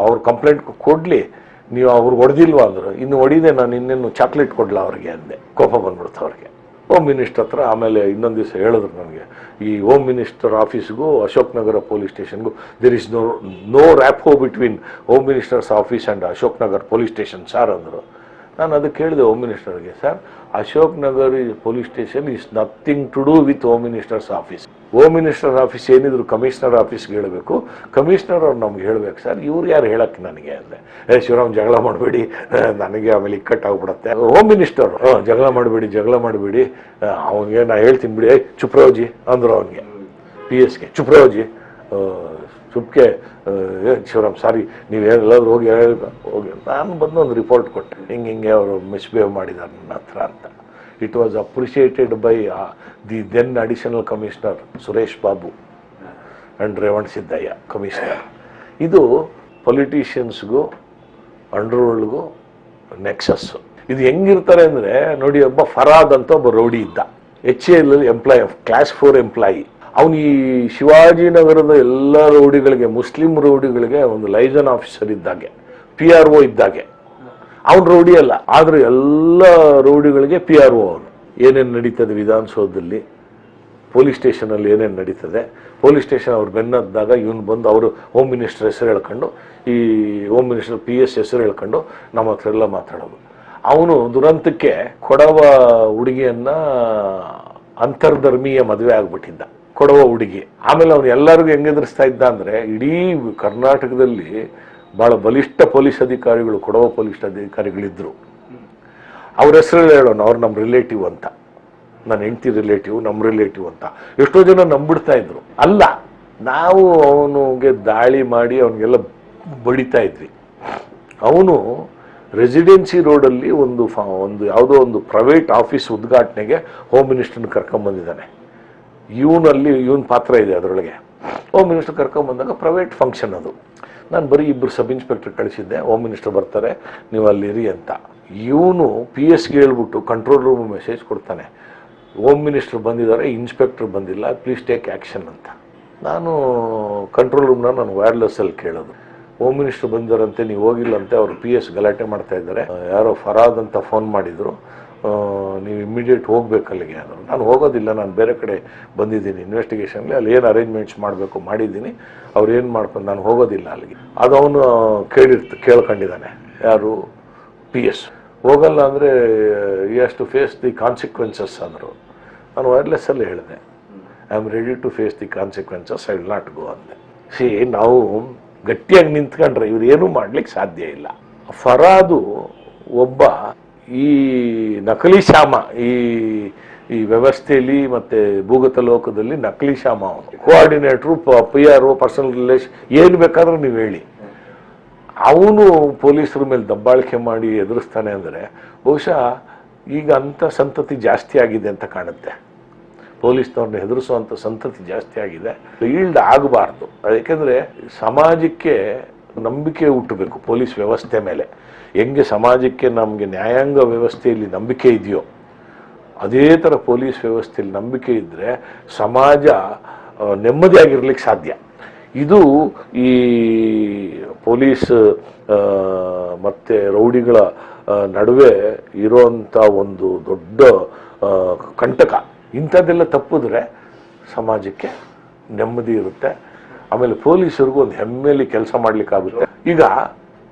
ಅವ್ರು ಕಂಪ್ಲೇಂಟ್ ಕೊಡಲಿ, ನೀವು ಅವ್ರಿಗೆ ಹೊಡೆದಿಲ್ವಾ ಅಂದರು. ಇನ್ನು ಹೊಡಿದೆ, ನಾನು ಇನ್ನೇನು ಚಾಕ್ಲೇಟ್ ಕೊಡಲ ಅವ್ರಿಗೆ ಅಂದೆ. ಕೋಪ ಬಂದ್ಬಿಡ್ತು ಅವ್ರಿಗೆ. ಹೋಮ್ ಮಿನಿಸ್ಟರ್ ಹತ್ರ ಆಮೇಲೆ ಇನ್ನೊಂದು ದಿವಸ ಹೇಳಿದ್ರು ನನಗೆ, ಈ ಹೋಮ್ ಮಿನಿಸ್ಟರ್ ಆಫೀಸ್ಗೂ ಅಶೋಕ್ ನಗರ ಪೊಲೀಸ್ ಸ್ಟೇಷನ್ಗೂ there is no rapport between home minister's office and Ashok Nagar police station sir ಅಂದರು. ನಾನು ಅದಕ್ಕೆ ಹೇಳಿದೆ ಹೋಮ್ ಮಿನಿಸ್ಟರ್ಗೆ, sir Ashok Nagar police station is nothing to do with home minister's office. Home minister office ಏನಿದ್ರು ಕಮಿಷನರ್ ಆಫೀಸ್ಗೆ ಹೇಳಬೇಕು, ಕಮಿಷನರ್ ಅವ್ರು ನಮ್ಗೆ ಹೇಳಬೇಕು ಸರ್, ಇವ್ರು ಯಾರು ಹೇಳಕ್ಕೆ ನನಗೆ ಅಂದೆ. ಶಿವರಾಮ್ ಜಗಳ ಮಾಡಬೇಡಿ, ನನಗೆ ಆಮೇಲೆ ಇಕ್ಕಟ್ಟಾಗ್ಬಿಡತ್ತೆ. ಹೋಮ್ ಮಿನಿಸ್ಟರ್ ಜಗಳ ಮಾಡಬೇಡಿ ಅವನಿಗೆ ನಾ ಹೇಳ್ತೀನಿ ಬಿಡಿ, ಚುಪ್ರವಜಿ ಅಂದರು ಅವನಿಗೆ, PS ಚುಪ್ರವಜಿ ಚುಪ್ಕೆ ಶಿವರಾಮ್ ಸಾರಿ, ನೀವೇನೆಲ್ಲಾದ್ರೂ ಹೋಗಿ ನಾನು ಬಂದು ಒಂದು ರಿಪೋರ್ಟ್ ಕೊಟ್ಟೆ, ಹಿಂಗೆ ಅವರು ಮಿಸ್ಬಿಹೇವ್ ಮಾಡಿದ್ದಾರೆ ನನ್ನ ಹತ್ರ ಅಂತ. It was appreciated by the then additional commissioner Suresh Babu and Revan Siddaiah commissioner. ಇದು ಪೊಲಿಟಿಷಿಯನ್ಸ್ಗೂ ಅಂಡರ್ವರ್ಲ್ಡ್ಗೂ ನೆಕ್ಸಸ್ಸು. ಇದು ಹೆಂಗಿರ್ತಾರೆ ಅಂದರೆ ನೋಡಿ, ಒಬ್ಬ ಫರಾದ್ ಅಂತ ಒಬ್ಬ ರೌಡಿ ಇದ್ದ, HAL ಎಂಪ್ಲಾಯ್, ಕ್ಲಾಸ್ 4 ಎಂಪ್ಲಾಯಿ. ಅವನು ಈ ಶಿವಾಜಿನಗರದ ಎಲ್ಲ ರೌಡಿಗಳಿಗೆ, ಮುಸ್ಲಿಂ ರೌಡಿಗಳಿಗೆ ಒಂದು ಲೈಸನ್ ಆಫೀಸರ್ ಇದ್ದಾಗೆ, PRO ಇದ್ದಾಗೆ. ಅವನು ರೌಡಿ ಅಲ್ಲ, ಆದರೆ ಎಲ್ಲ ರೌಡಿಗಳಿಗೆ PRO ಅವನು. ಏನೇನು ನಡೀತದೆ ವಿಧಾನಸೌಧದಲ್ಲಿ, ಪೊಲೀಸ್ ಸ್ಟೇಷನಲ್ಲಿ ಏನೇನು ನಡೀತದೆ, ಪೊಲೀಸ್ ಸ್ಟೇಷನ್ ಅವ್ರು ಬೆನ್ನದ್ದಾಗ ಇವನು ಬಂದು ಅವರು ಹೋಮ್ ಮಿನಿಸ್ಟರ್ ಹೆಸರು ಹೇಳ್ಕೊಂಡು, ಈ ಹೋಮ್ ಮಿನಿಸ್ಟರ್ PS ಹೆಸರು ಹೇಳ್ಕೊಂಡು ನಮ್ಮ ಹತ್ರ ಎಲ್ಲ ಮಾತಾಡೋದು. ಅವನು ದುರಂತಕ್ಕೆ ಕೊಡವ ಹುಡುಗಿಯನ್ನ ಅಂತರ್ಧರ್ಮೀಯ ಮದುವೆ ಆಗ್ಬಿಟ್ಟಿದ್ದ, ಕೊಡವ ಹುಡುಗಿ. ಆಮೇಲೆ ಅವನು ಎಲ್ಲರಿಗೂ ಹೆಂಗೆದುರಿಸ್ತಾ ಇದ್ದ ಅಂದರೆ, ಇಡೀ ಕರ್ನಾಟಕದಲ್ಲಿ ಭಾಳ ಬಲಿಷ್ಠ ಪೊಲೀಸ್ ಅಧಿಕಾರಿಗಳು, ಕೊಡವ ಪೊಲೀಸ್ ಅಧಿಕಾರಿಗಳಿದ್ದರು. ಅವ್ರ ಹೆಸರು ಹೇಳೋಣ, ಅವ್ರು ನಮ್ಮ ರಿಲೇಟಿವ್ ಅಂತ, ನನ್ನ ಹೆಂಡತಿ ರಿಲೇಟಿವ್, ನಮ್ಮ ರಿಲೇಟಿವ್ ಅಂತ ಎಷ್ಟೋ ಜನ ನಂಬಿಡ್ತಾ ಇದ್ರು. ಅಲ್ಲ, ನಾವು ಅವನಿಗೆ ದಾಳಿ ಮಾಡಿ ಅವನಿಗೆಲ್ಲ ಬಡಿತಾ ಇದ್ವಿ. ಅವನು ರೆಸಿಡೆನ್ಸಿ ರೋಡಲ್ಲಿ ಒಂದು ಯಾವುದೋ ಒಂದು ಪ್ರೈವೇಟ್ ಆಫೀಸ್ ಉದ್ಘಾಟನೆಗೆ ಹೋಮ್ ಮಿನಿಸ್ಟರ್ನ ಕರ್ಕೊಂಬಂದಿದ್ದಾನೆ. ಇವನ ಪಾತ್ರ ಇದೆ ಅದರೊಳಗೆ. ಹೋಮ್ ಮಿನಿಸ್ಟರ್ ಕರ್ಕೊಂಬಂದಾಗ ಪ್ರೈವೇಟ್ ಫಂಕ್ಷನ್ ಅದು. ನಾನು ಬರೀ 2 ಸಬ್ ಇನ್ಸ್ಪೆಕ್ಟರ್ ಕಳಿಸಿದ್ದೆ, ಹೋಮ್ ಮಿನಿಸ್ಟರ್ ಬರ್ತಾರೆ ನೀವು ಅಲ್ಲಿರಿ ಅಂತ. ಇವನು PS ಹೇಳ್ಬಿಟ್ಟು ಕಂಟ್ರೋಲ್ ರೂಮ್ ಮೆಸೇಜ್ ಕೊಡ್ತಾನೆ, ಹೋಮ್ ಮಿನಿಸ್ಟರ್ ಬಂದಿದ್ದಾರೆ, ಇನ್ಸ್ಪೆಕ್ಟರ್ ಬಂದಿಲ್ಲ, ಪ್ಲೀಸ್ ಟೇಕ್ ಆ್ಯಕ್ಷನ್ ಅಂತ. ನಾನು ಕಂಟ್ರೋಲ್ ರೂಮ್ನ ನಾನು ವೈರ್ಲೆಸ್ಸಲ್ಲಿ ಕೇಳೋದು. ಹೋಮ್ ಮಿನಿಸ್ಟರ್ ಬಂದರಂತೆ, ನೀವು ಹೋಗಿಲ್ಲಂತೆ, ಅವರು PS ಗಲಾಟೆ ಮಾಡ್ತಾ ಇದ್ದಾರೆ, ಯಾರೋ ಫರಾದ್ ಅಂತ ಫೋನ್ ಮಾಡಿದರು, ನೀವು ಇಮ್ಮಿಡಿಯೇಟ್ ಹೋಗ್ಬೇಕು ಅಲ್ಲಿಗೆ ಅಂದರು. ನಾನು ಹೋಗೋದಿಲ್ಲ, ನಾನು ಬೇರೆ ಕಡೆ ಬಂದಿದ್ದೀನಿ ಇನ್ವೆಸ್ಟಿಗೇಷನ್ಲಿ, ಅಲ್ಲಿ ಏನು ಅರೇಂಜ್ಮೆಂಟ್ಸ್ ಮಾಡಬೇಕು ಮಾಡಿದ್ದೀನಿ, ಅವ್ರು ಏನು ಮಾಡ್ಕೊಂಡು ನಾನು ಹೋಗೋದಿಲ್ಲ ಅಲ್ಲಿಗೆ. ಅದು ಅವನು ಕೇಳ್ಕೊಂಡಿದ್ದಾನೆ, ಯಾರು PS. ಹೋಗಲ್ಲ ಅಂದರೆ you has to face the consequences ಅಂದರು. ನಾನು ವೈರ್ಲೆಸ್ಸಲ್ಲಿ ಹೇಳಿದೆ, I am ready to face the consequences, I will not go ಅಂದೆ. ನಾವು ಗಟ್ಟಿಯಾಗಿ ನಿಂತ್ಕೊಂಡ್ರೆ ಇವ್ರು ಏನೂ ಮಾಡ್ಲಿಕ್ಕೆ ಸಾಧ್ಯ ಇಲ್ಲ. ಫರಾದು ಒಬ್ಬ ಈ ನಕಲಿ ಶ್ಯಾಮ, ಈ ವ್ಯವಸ್ಥೆಯಲ್ಲಿ ಮತ್ತೆ ಭೂಗತ ಲೋಕದಲ್ಲಿ ನಕಲಿ ಶ್ಯಾಮ. ಅವನು ಕೋಆರ್ಡಿನೇಟ್ರು, PR, ಪರ್ಸನಲ್ ರಿಲೇಷನ್, ಏನು ಬೇಕಾದ್ರೂ ನೀವು ಹೇಳಿ. ಅವನು ಪೊಲೀಸರ ಮೇಲೆ ದಬ್ಬಾಳಿಕೆ ಮಾಡಿ ಎದುರಿಸ್ತಾನೆ ಅಂದರೆ ಬಹುಶಃ ಈಗ ಅಂಥ ಸಂತತಿ ಜಾಸ್ತಿ ಆಗಿದೆ ಅಂತ ಕಾಣುತ್ತೆ. ಪೊಲೀಸ್ನವ್ರನ್ನ ಹೆದರಿಸುವಂಥ ಸಂತತಿ ಜಾಸ್ತಿ ಆಗಿದೆ. ಈಲ್ಡ್ ಆಗಬಾರ್ದು. ಯಾಕೆಂದರೆ ಸಮಾಜಕ್ಕೆ ನಂಬಿಕೆ ಹುಟ್ಟಬೇಕು ಪೊಲೀಸ್ ವ್ಯವಸ್ಥೆ ಮೇಲೆ. ಹೆಂಗೆ ಸಮಾಜಕ್ಕೆ ನಮಗೆ ನ್ಯಾಯಾಂಗ ವ್ಯವಸ್ಥೆಯಲ್ಲಿ ನಂಬಿಕೆ ಇದೆಯೋ ಅದೇ ಥರ ಪೊಲೀಸ್ ವ್ಯವಸ್ಥೆಯಲ್ಲಿ ನಂಬಿಕೆ ಇದ್ದರೆ ಸಮಾಜ ನೆಮ್ಮದಿಯಾಗಿರ್ಲಿಕ್ಕೆ ಸಾಧ್ಯ. ಇದು ಈ ಪೊಲೀಸ್ ಮತ್ತು ರೌಡಿಗಳ ನಡುವೆ ಇರೋಂಥ ಒಂದು ದೊಡ್ಡ ಕಂಟಕ. ಇಂಥದ್ದೆಲ್ಲ ತಪ್ಪಿದ್ರೆ ಸಮಾಜಕ್ಕೆ ನೆಮ್ಮದಿ ಇರುತ್ತೆ. ಆಮೇಲೆ ಪೊಲೀಸರಿಗೂ ಒಂದು ಹೆಮ್ಮೆಯಲ್ಲಿ ಕೆಲಸ ಮಾಡ್ಲಿಕ್ಕಾಗುತ್ತೆ. ಈಗ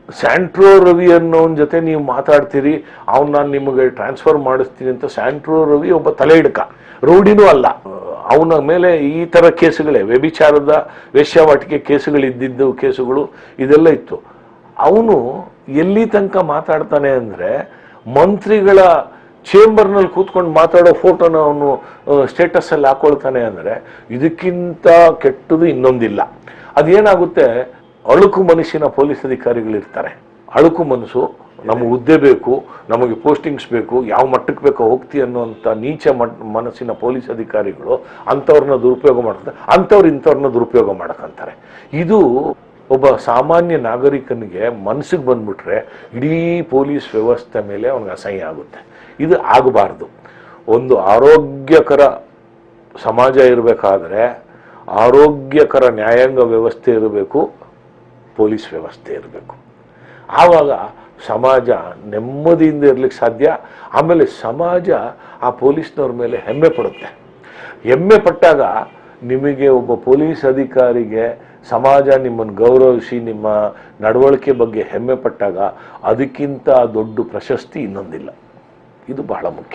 ಸ್ಯಾಂಟ್ರೋ ರವಿ ಅನ್ನೋನ್ ಜೊತೆ ನೀವು ಮಾತಾಡ್ತೀರಿ, ಅವ್ನು ನಾನು ನಿಮಗೆ ಟ್ರಾನ್ಸ್ಫರ್ ಮಾಡಿಸ್ತೀನಿ ಅಂತ. ಸ್ಯಾಂಟ್ರೋ ರವಿ ಒಬ್ಬ ತಲೆ ಹಿಡ್ಕ, ರೌಡಿನೂ ಅಲ್ಲ. ಅವನ ಮೇಲೆ ಈ ಥರ ಕೇಸುಗಳೇ, ವ್ಯಭಿಚಾರದ ವೇಶ್ಯಾವಾಟಿಕೆ ಕೇಸುಗಳಿದ್ದಿದ್ದು ಕೇಸುಗಳು ಇದೆಲ್ಲ ಇತ್ತು. ಅವನು ಎಲ್ಲಿ ತನಕ ಮಾತಾಡ್ತಾನೆ ಅಂದರೆ ಮಂತ್ರಿಗಳ ಚೇಂಬರ್ನಲ್ಲಿ ಕೂತ್ಕೊಂಡು ಮಾತಾಡೋ ಫೋಟೋನ ಅವನು ಸ್ಟೇಟಸ್ಸಲ್ಲಿ ಹಾಕೊಳ್ತಾನೆ ಅಂದರೆ ಇದಕ್ಕಿಂತ ಕೆಟ್ಟದು ಇನ್ನೊಂದಿಲ್ಲ. ಅದೇನಾಗುತ್ತೆ, ಅಳುಕು ಮನಸ್ಸಿನ ಪೊಲೀಸ್ ಅಧಿಕಾರಿಗಳಿರ್ತಾರೆ. ಅಳುಕು ಮನಸ್ಸು, ನಮಗೆ ಹುದ್ದೆ ಬೇಕು, ನಮಗೆ ಪೋಸ್ಟಿಂಗ್ಸ್ ಬೇಕು, ಯಾವ ಮಟ್ಟಕ್ಕೆ ಬೇಕೋ ಹೋಗ್ತಿ ಅನ್ನೋಂಥ ನೀಚ ಮನಸ್ಸಿನ ಪೊಲೀಸ್ ಅಧಿಕಾರಿಗಳು ಅಂಥವ್ರನ್ನ ದುರುಪಯೋಗ ಮಾಡ್ತಾರೆ. ಅಂಥವ್ರು ಇಂಥವ್ರನ್ನ ದುರುಪಯೋಗ ಮಾಡಕ್ಕಂತಾರೆ. ಇದು ಒಬ್ಬ ಸಾಮಾನ್ಯ ನಾಗರಿಕನಿಗೆ ಮನಸ್ಸಿಗೆ ಬಂದ್ಬಿಟ್ರೆ ಇಡೀ ಪೊಲೀಸ್ ವ್ಯವಸ್ಥೆ ಮೇಲೆ ಅವನಿಗೆ ಅಸಹ್ಯ ಆಗುತ್ತೆ. ಇದು ಆಗಬಾರ್ದು. ಒಂದು ಆರೋಗ್ಯಕರ ಸಮಾಜ ಇರಬೇಕಾದ್ರೆ ಆರೋಗ್ಯಕರ ನ್ಯಾಯಾಂಗ ವ್ಯವಸ್ಥೆ ಇರಬೇಕು, ಪೊಲೀಸ್ ವ್ಯವಸ್ಥೆ ಇರಬೇಕು. ಆವಾಗ ಸಮಾಜ ನೆಮ್ಮದಿಯಿಂದ ಇರಲಿಕ್ಕೆ ಸಾಧ್ಯ. ಆಮೇಲೆ ಸಮಾಜ ಆ ಪೊಲೀಸ್ನವ್ರ ಮೇಲೆ ಹೆಮ್ಮೆ ಪಡುತ್ತೆ. ಹೆಮ್ಮೆ ಪಟ್ಟಾಗ ನಿಮಗೆ ಒಬ್ಬ ಪೊಲೀಸ್ ಅಧಿಕಾರಿಗೆ ಸಮಾಜ ನಿಮ್ಮನ್ನು ಗೌರವಿಸಿ ನಿಮ್ಮ ನಡವಳಿಕೆ ಬಗ್ಗೆ ಹೆಮ್ಮೆ ಪಟ್ಟಾಗ ಅದಕ್ಕಿಂತ ದೊಡ್ಡ ಪ್ರಶಸ್ತಿ ಇನ್ನೊಂದಿಲ್ಲ. ಇದು ಬಹಳ ಮುಖ್ಯ.